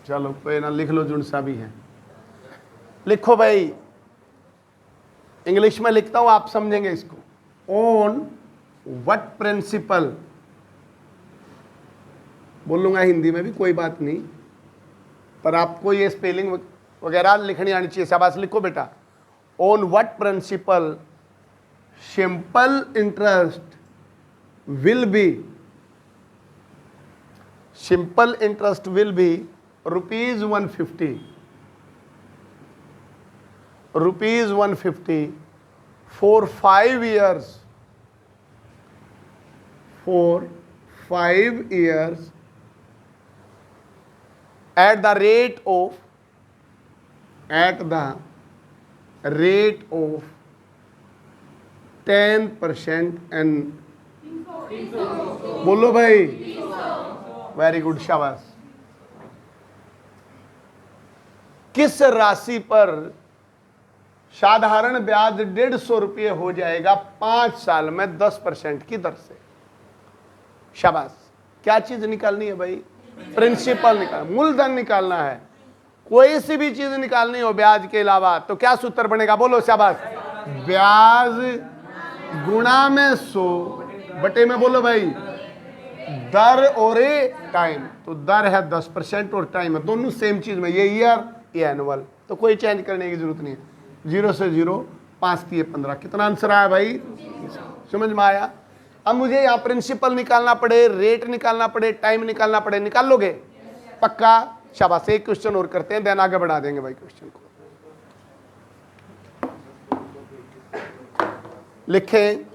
[SPEAKER 1] चलो कोई ना, लिख लो जुन सा भी है। लिखो भाई, इंग्लिश में लिखता हूं, आप समझेंगे इसको। ऑन व्हाट प्रिंसिपल, बोलूंगा हिंदी में भी कोई बात नहीं, पर आपको ये स्पेलिंग वगैरह लिखनी आनी चाहिए। शाबाश, लिखो बेटा। On what principal simple interest will be, simple interest will be ₹150, ₹150 for 5 years, for 5 years at the rate of 10% and बोलो भाई, वेरी गुड, शाबाश। किस राशि पर साधारण ब्याज 150 रुपये हो जाएगा 5 साल में 10% की दर से। शाबाश। क्या चीज निकालनी है भाई, प्रिंसिपल निकाल, मूलधन निकालना है। कोई सी भी चीज निकालनी हो ब्याज के अलावा तो क्या सूत्र बनेगा, बोलो शाबाश, ब्याज गुणा में 100 बटे में, बोलो भाई, दर और टाइम। तो दर है 10% और टाइम है, दोनों सेम चीज में, ये ईयर ये एनुअल, तो कोई चेंज करने की जरूरत नहीं है। 0 से 0, 5 3 15, कितना आंसर आया भाई, समझ में आया। अब मुझे यहाँ प्रिंसिपल निकालना पड़े, रेट निकालना पड़े, टाइम निकालना पड़े, निकाल लोगे पक्का। शाबाश, एक क्वेश्चन और करते हैं, देन आगे बढ़ा देंगे भाई क्वेश्चन को। लिखें,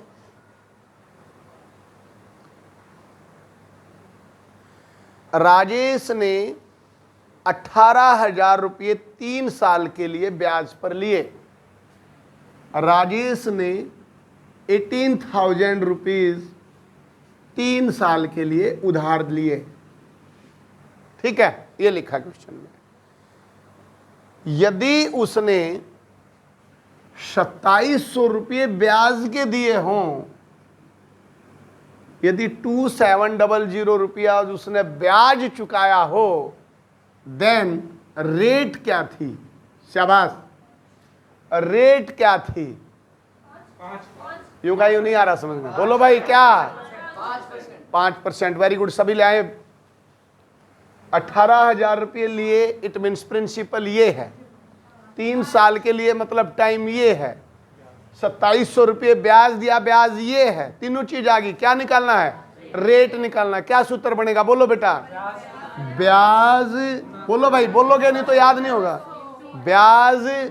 [SPEAKER 1] राजेश ने 18,000 रुपये 3 साल के लिए ब्याज पर लिए। राजेश ने 18,000 रुपीज 3 साल के लिए उधार लिए। ठीक है, ये लिखा क्वेश्चन में। यदि उसने 2700 रुपये ब्याज के दिए हों, यदि 2700 रुपया उसने ब्याज चुकाया हो, देन रेट क्या थी, शाबाश, रेट क्या थी, यूं का यूं नहीं आ रहा समझ में, बोलो भाई क्या, 5%, वेरी गुड, सभी ले आए। 18,000 रुपये लिए, इट मीन्स प्रिंसिपल ये है, 3 साल के लिए मतलब टाइम ये है, 2700 रुपये ब्याज दिया, ब्याज ये है, तीनों चीज आ गई। क्या निकालना है, रेट निकालना है। क्या सूत्र बनेगा, बोलो बेटा, ब्याज, बोलो भाई, बोलोगे नहीं तो याद नहीं होगा, ब्याज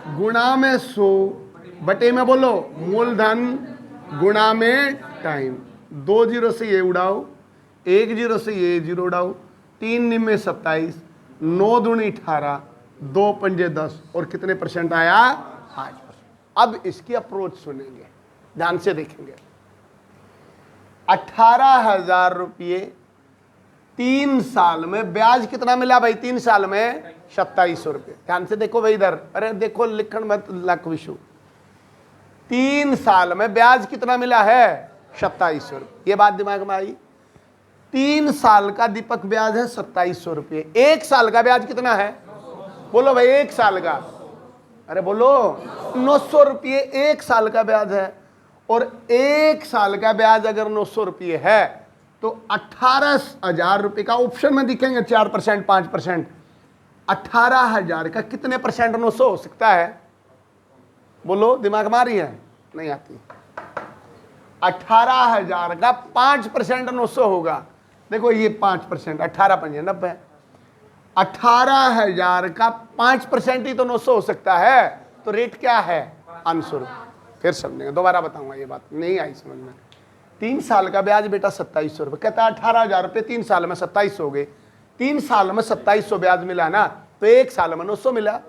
[SPEAKER 1] गुणा में 100 बटे में, बोलो, मूलधन गुणा में टाइम। 2 जीरो से ये उड़ाओ, 1 जीरो से ये जीरो उड़ाओ, 3 निम्न 27, 9 दूनी 18, 2 पंजे 10, और कितने परसेंट आया, 5%। अब इसकी अप्रोच सुनेंगे, ध्यान से देखेंगे। 18,000 रुपये 3 साल में ब्याज कितना मिला भाई, 3 साल में 2700 रुपये। ध्यान से देखो भाई इधर, अरे देखो लिखण मत लक विशु। 3 साल में ब्याज कितना मिला है, 2700 रुपये। ये बात दिमाग में आई। 3 साल का दीपक ब्याज है 2700 रुपये। 1 साल का ब्याज कितना है, बोलो भाई, 1 साल का अरे बोलो 900 रुपये 1 साल का ब्याज है। और 1 साल का ब्याज अगर 900 रुपये है तो 18,000 रुपये का ऑप्शन में दिखेंगे 4% 5%। 18,000 का कितने परसेंट 900 हो सकता है? बोलो, दिमाग मारी है? नहीं आती। 18,000 का 5% 900 होगा। देखो ये 5%, 18 5 90। 18,000 का 5% ही तो 900 हो सकता है। तो रेट क्या है? 500 रुपये। फिर समझेंगे, दोबारा बताऊंगा, ये बात नहीं आई समझ में। 3 साल का ब्याज बेटा 2700 रुपये। कहता है 18,000 रुपये 3 साल में 2700 हो गए। 3 साल में 2700 ब्याज मिला ना, तो 1 साल में 900 मिला।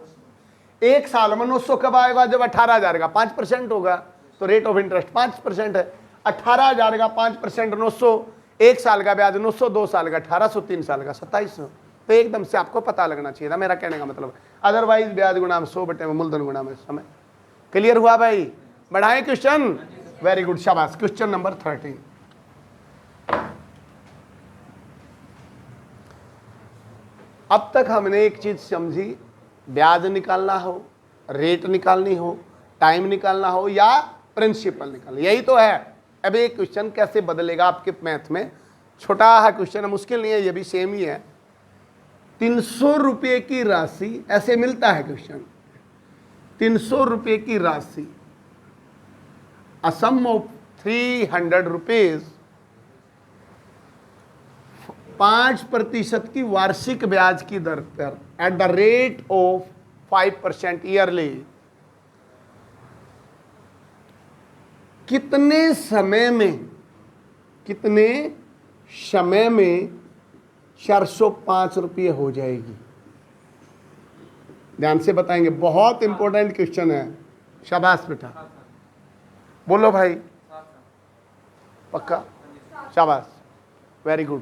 [SPEAKER 1] 1 साल में 900 कब आएगा? जब 18,000 का 5% होगा। तो रेट ऑफ इंटरेस्ट 5% है। 18,000 का 5% 900, 1 साल का ब्याज 900, 2 साल का 1800, 3 साल का 2700। तो एकदम से आपको पता लगना चाहिए था, मेरा कहने का मतलब। अदरवाइज ब्याज गुणा में 100 बटे में मूलधन गुणा में समय। क्लियर हुआ भाई? बढ़ाएं क्वेश्चन? वेरी गुड, शाबाश। Question number 13। अब तक हमने एक चीज समझी, ब्याज निकालना हो, रेट निकालनी हो, टाइम निकालना हो या प्रिंसिपल निकालना, यही तो है। अब एक क्वेश्चन कैसे बदलेगा आपके मैथ में? छोटा है क्वेश्चन, मुश्किल नहीं है, ये भी सेम ही है। 300 रुपये की राशि, ऐसे मिलता है क्वेश्चन। 300 रुपये की राशि, अ सम ऑफ 300 रुपीज, 5% की वार्षिक ब्याज की दर पर at the rate of 5% yearly, कितने समय में 405 रुपये हो जाएगी? ध्यान से बताएंगे, बहुत इंपॉर्टेंट क्वेश्चन है। शाबाश बेटा, बोलो भाई, पक्का? शाबाश, वेरी गुड।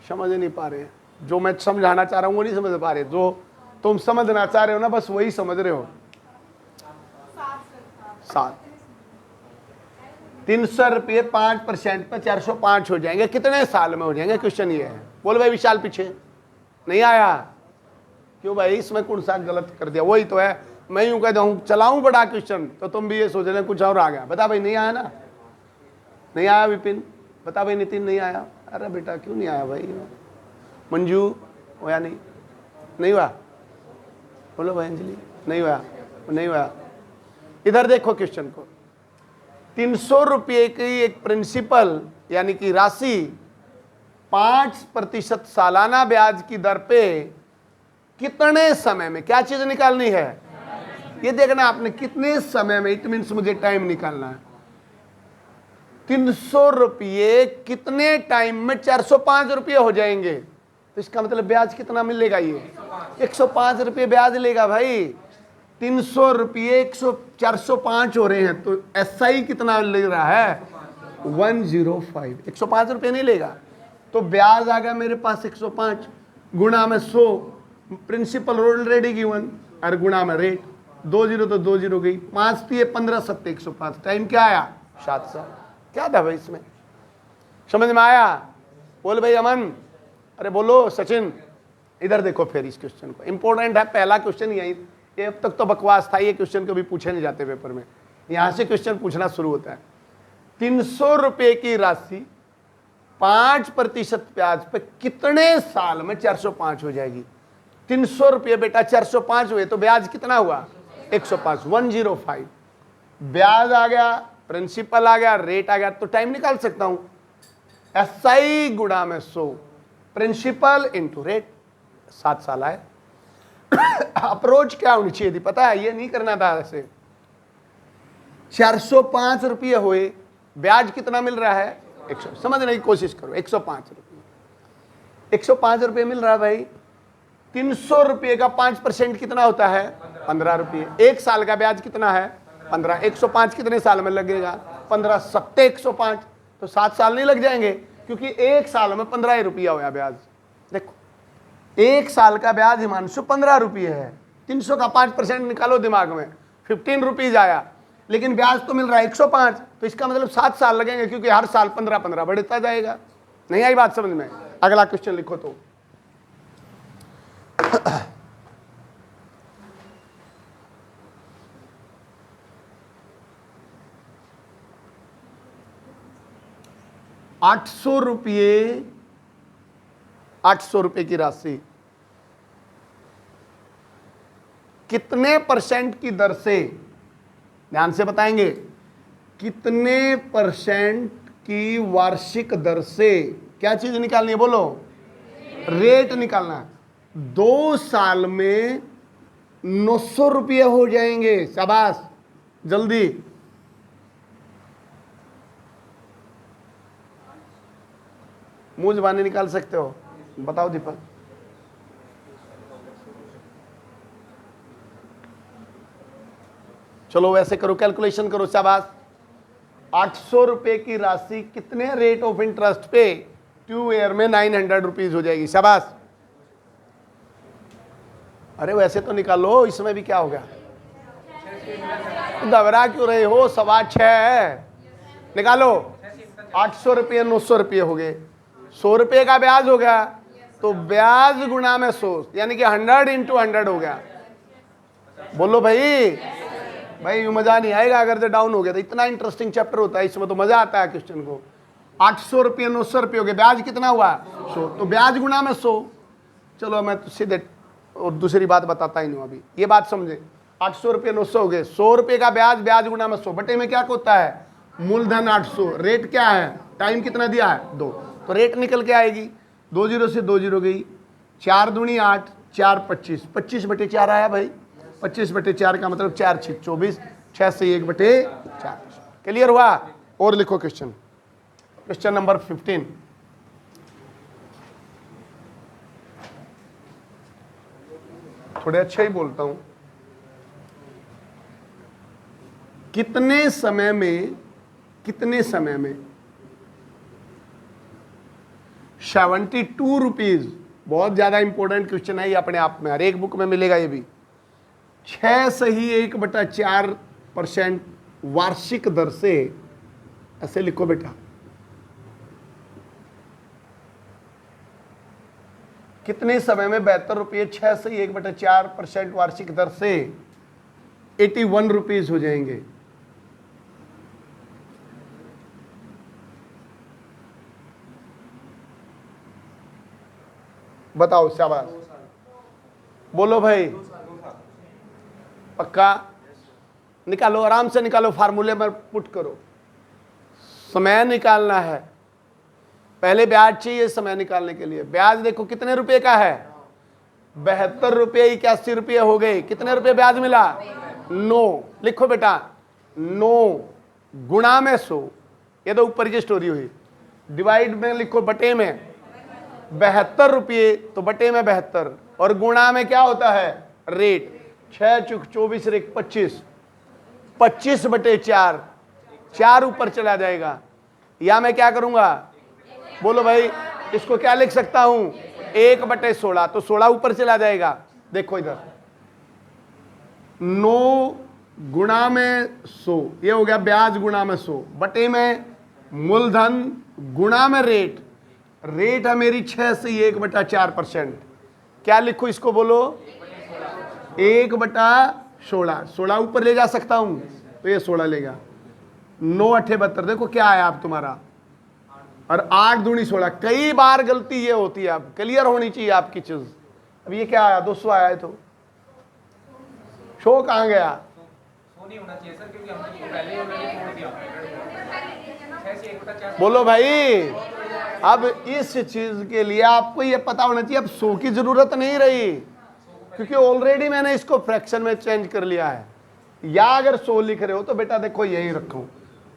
[SPEAKER 1] समझ नहीं पा रहे? जो मैं समझाना चाह रहा हूं वो नहीं समझ पा रहे। जो तुम समझना चाह रहे हो ना, बस वही समझ रहे हो। 7 300 रुपये 5% पे 405 हो जाएंगे। कितने साल में हो जाएंगे? क्वेश्चन ये है। बोलो भाई विशाल, पीछे नहीं आया क्यों भाई? इसमें कौन सा गलत कर दिया? वही तो है, मैं यूं कहता हूं चलाऊं बड़ा क्वेश्चन, तो तुम भी ये सोच रहे कुछ और आ गया। बता भाई, नहीं आया ना? नहीं आया विपिन? बता भाई नितिन, नहीं आया? अरे बेटा क्यों नहीं आया भाई? मंजू होया? नहीं हुआ? बोलो भाई अंजलि, नहीं हुआ? नहीं हुआ? इधर देखो क्वेश्चन को। 300 रुपये की एक प्रिंसिपल यानी कि राशि 5% सालाना ब्याज की दर पे कितने समय में, क्या चीज निकालनी है? ये देखना आपने, कितने समय में, इट मीन्स मुझे टाइम निकालना है। 300 रुपये कितने टाइम में 405 रुपये हो जाएंगे? तो इसका मतलब ब्याज कितना मिलेगा? ये 105 रुपये ब्याज लेगा भाई। 300 रुपये 405 हो रहे हैं, तो एसआई कितना ले रहा है? 105। 105 रुपये नहीं लेगा, तो ब्याज आ गया मेरे पास 105 गुणा में 100, प्रिंसिपल ऑलरेडी गिवन, और गुणा में रेट। 2 0 तो 2 0 गई, 5 3 15 7 105। टाइम क्या आया? 7 साल। क्या था भाई इसमें? समझ में आया? बोल भाई अमन, अरे बोलो सचिन। इधर देखो फिर इस क्वेश्चन को, इंपॉर्टेंट है पहला क्वेश्चन यही। ये अब तक तो बकवास था, ये क्वेश्चन कभी पूछे नहीं जाते पेपर में, यहां से क्वेश्चन पूछना शुरू होता है। 300 रुपये की राशि 5% ब्याज पे कितने साल में 405 हो जाएगी? 300 रुपये बेटा 405 हुए तो ब्याज कितना हुआ? 105, 105। ब्याज आ गया, प्रिंसिपल आ गया, रेट आ गया, तो टाइम निकाल सकता हूं। एसआई गुणा में 100, प्रिंसिपल इंटू रेट, 7 साल आए। अप्रोच क्या होनी चाहिए थी पता है? ये नहीं करना था ऐसे। 405 रुपये हुए, ब्याज कितना मिल रहा है? 100। समझने की कोशिश करो, 105 रुपये, 105 रुपये मिल रहा है भाई। 300 रुपये का 5% कितना होता है? 15 रुपये। 1 साल का ब्याज कितना है? 15। 105 कितने साल में लगेगा? 15 7 105, तो 7 साल नहीं लग जाएंगे? क्योंकि 1 साल में 15 रुपया हुआ ब्याज। देखो 1 साल का ब्याज हिमांशु 15 रुपये है। 300 का 5% निकालो दिमाग में, 15 रुपीज आया, लेकिन ब्याज तो मिल रहा है 105, तो इसका मतलब 7 साल लगेंगे, क्योंकि हर साल 15 बढ़ता जाएगा। नहीं आई बात समझ में? अगला क्वेश्चन लिखो तो 800 रुपये की राशि कितने परसेंट की दर से, ध्यान से बताएंगे, कितने परसेंट की वार्षिक दर से क्या चीज निकालनी है, बोलो, रेट निकालना है। 2 साल में 900 रुपये हो जाएंगे। शाबाश, जल्दी। मुंह जबानी निकाल सकते हो, बताओ दीपक। चलो वैसे करो, कैलकुलेशन करो। शाबाश। 800 रुपए की राशि कितने रेट ऑफ इंटरेस्ट पे 2 ईयर में 900 रुपीज हो जाएगी। शाबाश। अरे वैसे तो निकालो, इसमें भी क्या हो गया, घबरा क्यों रहे हो, 6.25 निकालो। 800 रुपये 900 रुपये हो गए, 100 रुपये का ब्याज हो गया, तो ब्याज गुना में 100 यानी कि 100 इंटू 100 हो गया। बोलो भाई, भाई मजा नहीं आएगा अगर जो डाउन हो गया। तो इतना इंटरेस्टिंग चैप्टर होता है, इसमें तो मजा आता है क्वेश्चन को। 800 रुपये 900 रुपये हो गए, ब्याज कितना हुआ 100, तो ब्याज गुना में 100। चलो मैं तो सीधे और दूसरी बात बताता ही नहीं अभी, ये बात समझे। 800 रुपये 900 हो गए, 100 रुपये का ब्याज, ब्याज गुना में 100 बटे में क्या होता है, मूलधन 800, रेट क्या है, टाइम कितना दिया है 2, तो रेट निकल के आएगी। 2 0 से 2 0 गई, 4 दूनी 8, 4 25, 25 बटे 4 आया भाई। 25 बटे 4 का मतलब 4 6 24, 6 से 1 बटे 4। क्लियर हुआ। और लिखो क्वेश्चन, क्वेश्चन नंबर 15। थोड़े अच्छा ही बोलता हूं। कितने समय में 72 रुपीज, बहुत ज्यादा इंपॉर्टेंट क्वेश्चन है ये अपने आप में, हर एक बुक में मिलेगा ये भी। 6 सही 1/4% वार्षिक दर से, ऐसे लिखो बेटा, कितने समय में 72 रुपये 6 सही 1/4% वार्षिक दर से 81 रुपीज हो जाएंगे। बताओ। शाबाश, बोलो भाई, पक्का निकालो, आराम से निकालो, फार्मूले में पुट करो। समय निकालना है, पहले ब्याज चाहिए समय निकालने के लिए। ब्याज देखो कितने रुपए का है, 72 रुपये 81 रुपये हो गए। कितने रुपए ब्याज मिला, 9। लिखो बेटा, 9 गुणा में 100, ये तो ऊपर की स्टोरी हुई। डिवाइड में लिखो, बटे में 72 रुपये, तो बटे में 72, और गुणा में क्या होता है, रेट। 6 चुक 24 रेक 25, 25 बटे 4, 4 ऊपर चला जाएगा। या मैं क्या करूंगा, बोलो भाई, इसको क्या लिख सकता हूं, 1/16, तो 16 ऊपर चला जाएगा। देखो इधर, 9 गुणा में 100, ये हो गया ब्याज गुणा में 100, बटे में मूलधन गुणा में रेट। रेट है मेरी 6 से 1/4%। क्या लिखो इसको, बोलो 1/16, 16 ऊपर ले जा सकता हूं, तो ये 16 लेगा। 9 8 72, देखो क्या आया आप तुम्हारा, और 8 दूनी 16। कई बार गलती ये होती है, अब क्लियर होनी चाहिए आपकी चीज। अब ये क्या आया, 200 आया है, तो शो कहां गया,
[SPEAKER 2] नहीं होना चाहिए सर, क्योंकि हमने इसको पहले ही ऑलरेडी छोड़ दिया। 6 से 1/4।
[SPEAKER 1] बोलो भाई। अब इस चीज के लिए आपको ये पता होना चाहिए, अब 100 की जरूरत नहीं रही, क्योंकि ऑलरेडी मैंने इसको फ्रैक्शन में चेंज कर लिया है। या अगर 100 लिख रहे हो तो बेटा देखो यही रखो,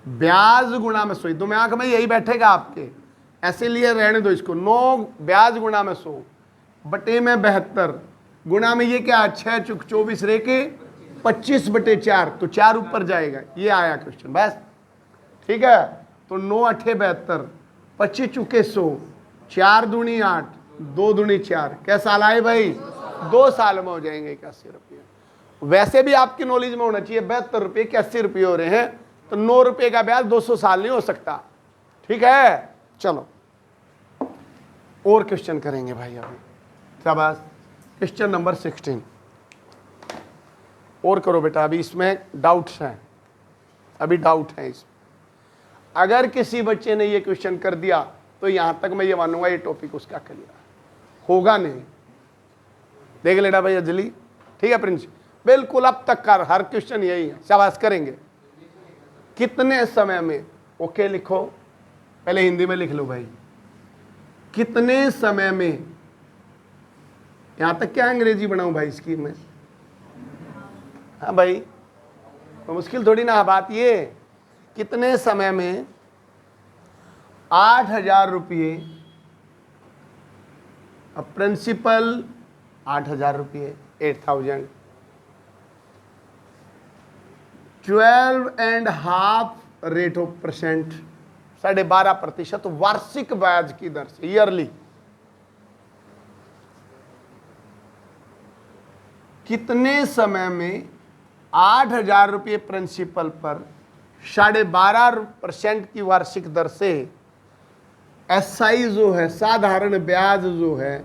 [SPEAKER 1] ब्याज गुणा में 100, दिमाग में यही बैठेगा आपके, ऐसे लिए रहने दो इसको। 9 ब्याज गुणा में 100 बटे में 72, गुणा में ये क्या, 6 चुक 24 रेके 25 बटे 4, तो 4 ऊपर जाएगा। ये आया क्वेश्चन, बस ठीक है। तो 9 8 72, 25 चुके 100, 4 दूनी 8, 2 दूनी 4, क्या साल आए भाई, 2 साल में हो जाएंगे 81 रुपये। वैसे भी आपकी नॉलेज में होना चाहिए, 72 रुपये 81 रुपये हो रहे हैं, तो 9 रुपये का ब्याज 200 साल नहीं हो सकता। ठीक है, चलो और क्वेश्चन करेंगे भाई अभी। शाबाश, क्वेश्चन नंबर 16 और करो बेटा, अभी इसमें डाउट्स हैं, अभी डाउट है इसमें। अगर किसी बच्चे ने ये क्वेश्चन कर दिया तो यहां तक मैं ये मानूंगा ये टॉपिक उसका क्लियर होगा नहीं। देख लेना भाई अंजलि, ठीक है प्रिंस, बिल्कुल अब तक का हर क्वेश्चन यही है, शाबाश करेंगे। कितने समय में, ओके लिखो, पहले हिंदी में लिख लो भाई, कितने समय में, यहां तक क्या अंग्रेजी बनाऊं भाई इसकी मैं, हाँ भाई तो मुश्किल थोड़ी ना बात ये, कितने समय में 8,000 रुपये, अब प्रिंसिपल 8,000 रुपये, 8,000, 12.5 रेट ऑफ परसेंट, 12.5% वार्षिक ब्याज की दर से, ईयरली, कितने समय में 8,000 रुपये प्रिंसिपल पर 12.5% की वार्षिक दर से एसआई जो है, साधारण ब्याज जो है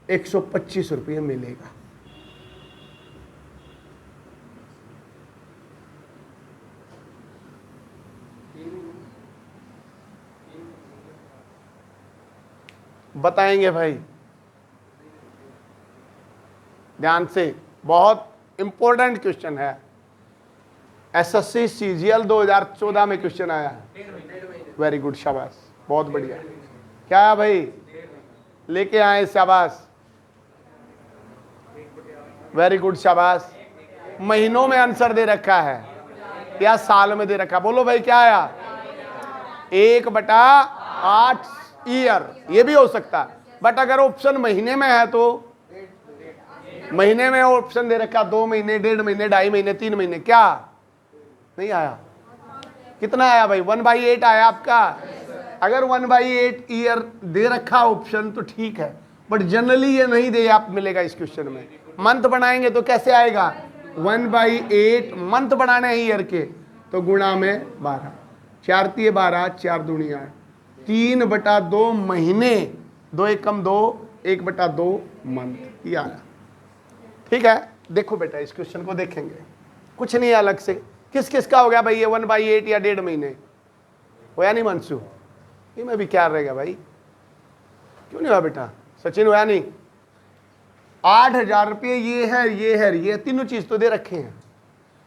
[SPEAKER 1] 125 रुपये मिलेगा। बताएंगे भाई ध्यान से, बहुत इंपॉर्टेंट क्वेश्चन है, एसएससी सीजीएल 2014 में क्वेश्चन आया है। वेरी गुड, शाबाश, बहुत बढ़िया। क्या है भाई, लेके आए, शाबाश, वेरी गुड, शाबाश। महीनों में आंसर दे रखा है या साल में दे रखा, बोलो भाई क्या आया, 1/8 ईयर, ये भी हो सकता है, बट अगर ऑप्शन महीने में है तो महीने में ऑप्शन दे रखा 2 महीने, 1.5 महीने, 2.5 महीने, 3 महीने, क्या नहीं आया, कितना आया भाई, 1/8 आया आपका। अगर 1/8 ईयर दे रखा ऑप्शन तो ठीक है, बट जनरली ये नहीं दे आप मिलेगा इस क्वेश्चन में। मंथ बनाएंगे तो कैसे आएगा, 1/8 मंथ बनाने हैं ईयर के, तो गुणा में 12, 4 तिये 12, 4 दूनी 8, 3/2 महीने, 2 एकम 2, 1/2 मंथ, ये आया। ठीक है, देखो बेटा इस क्वेश्चन को देखेंगे, कुछ नहीं अलग से, किस किस का हो गया भाई ये 1/8 या 1.5 महीने, होया नहीं मंसू, ये में भी क्या रहेगा भाई, क्यों नहीं हुआ बेटा, सचिन होया नहीं, 8,000 रुपये ये है, ये है, ये तीनों चीज तो दे रखे हैं,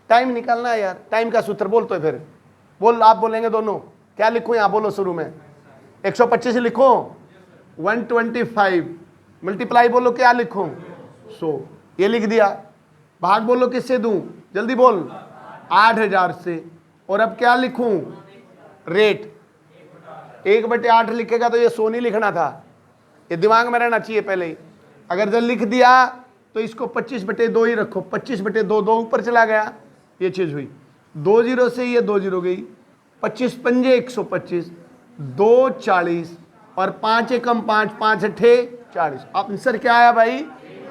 [SPEAKER 1] टाइम निकालना है यार, टाइम का सूत्र बोल तो फिर बोल, आप बोलेंगे दोनों, क्या लिखूं यहाँ, बोलो शुरू में 125 लिखो, 125 मल्टीप्लाई बोलो क्या लिखूं, 100, ये लिख दिया, भाग बोलो किससे दूं, जल्दी बोल, 8,000 से, और अब क्या लिखूं, रेट, 1/8 लिखेगा तो ये 100 नहीं लिखना था, ये दिमाग में रहना चाहिए पहले ही। अगर जब लिख दिया तो इसको 25/2 ही रखो, 25/2, 2 ऊपर चला गया, ये चीज हुई, 2 0 से ये 2 0 गई, 25 पंजे 125, 2 40 और 5 एकम 5, 5 अठे 40। आंसर क्या आया भाई,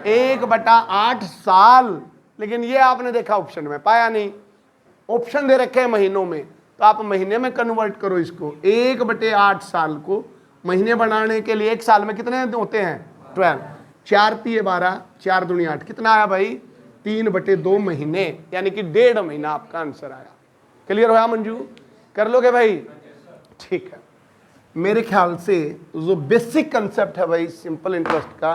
[SPEAKER 1] 1/8 साल। लेकिन ये आपने देखा ऑप्शन में, पाया नहीं, ऑप्शन दे रखे हैं महीनों में, तो आप महीने में कन्वर्ट करो इसको, 1/8 साल को महीने बनाने के लिए एक साल में कितने होते हैं, 12, 4 तिये 12, 4 दूनी 8, कितना आया भाई, 3/2 महीने, यानी कि 1.5 महीना आपका आंसर आया। क्लियर होया मंजू, कर लोगे भाई, ठीक है। मेरे ख्याल से जो बेसिक कंसेप्ट है भाई सिंपल इंटरेस्ट का,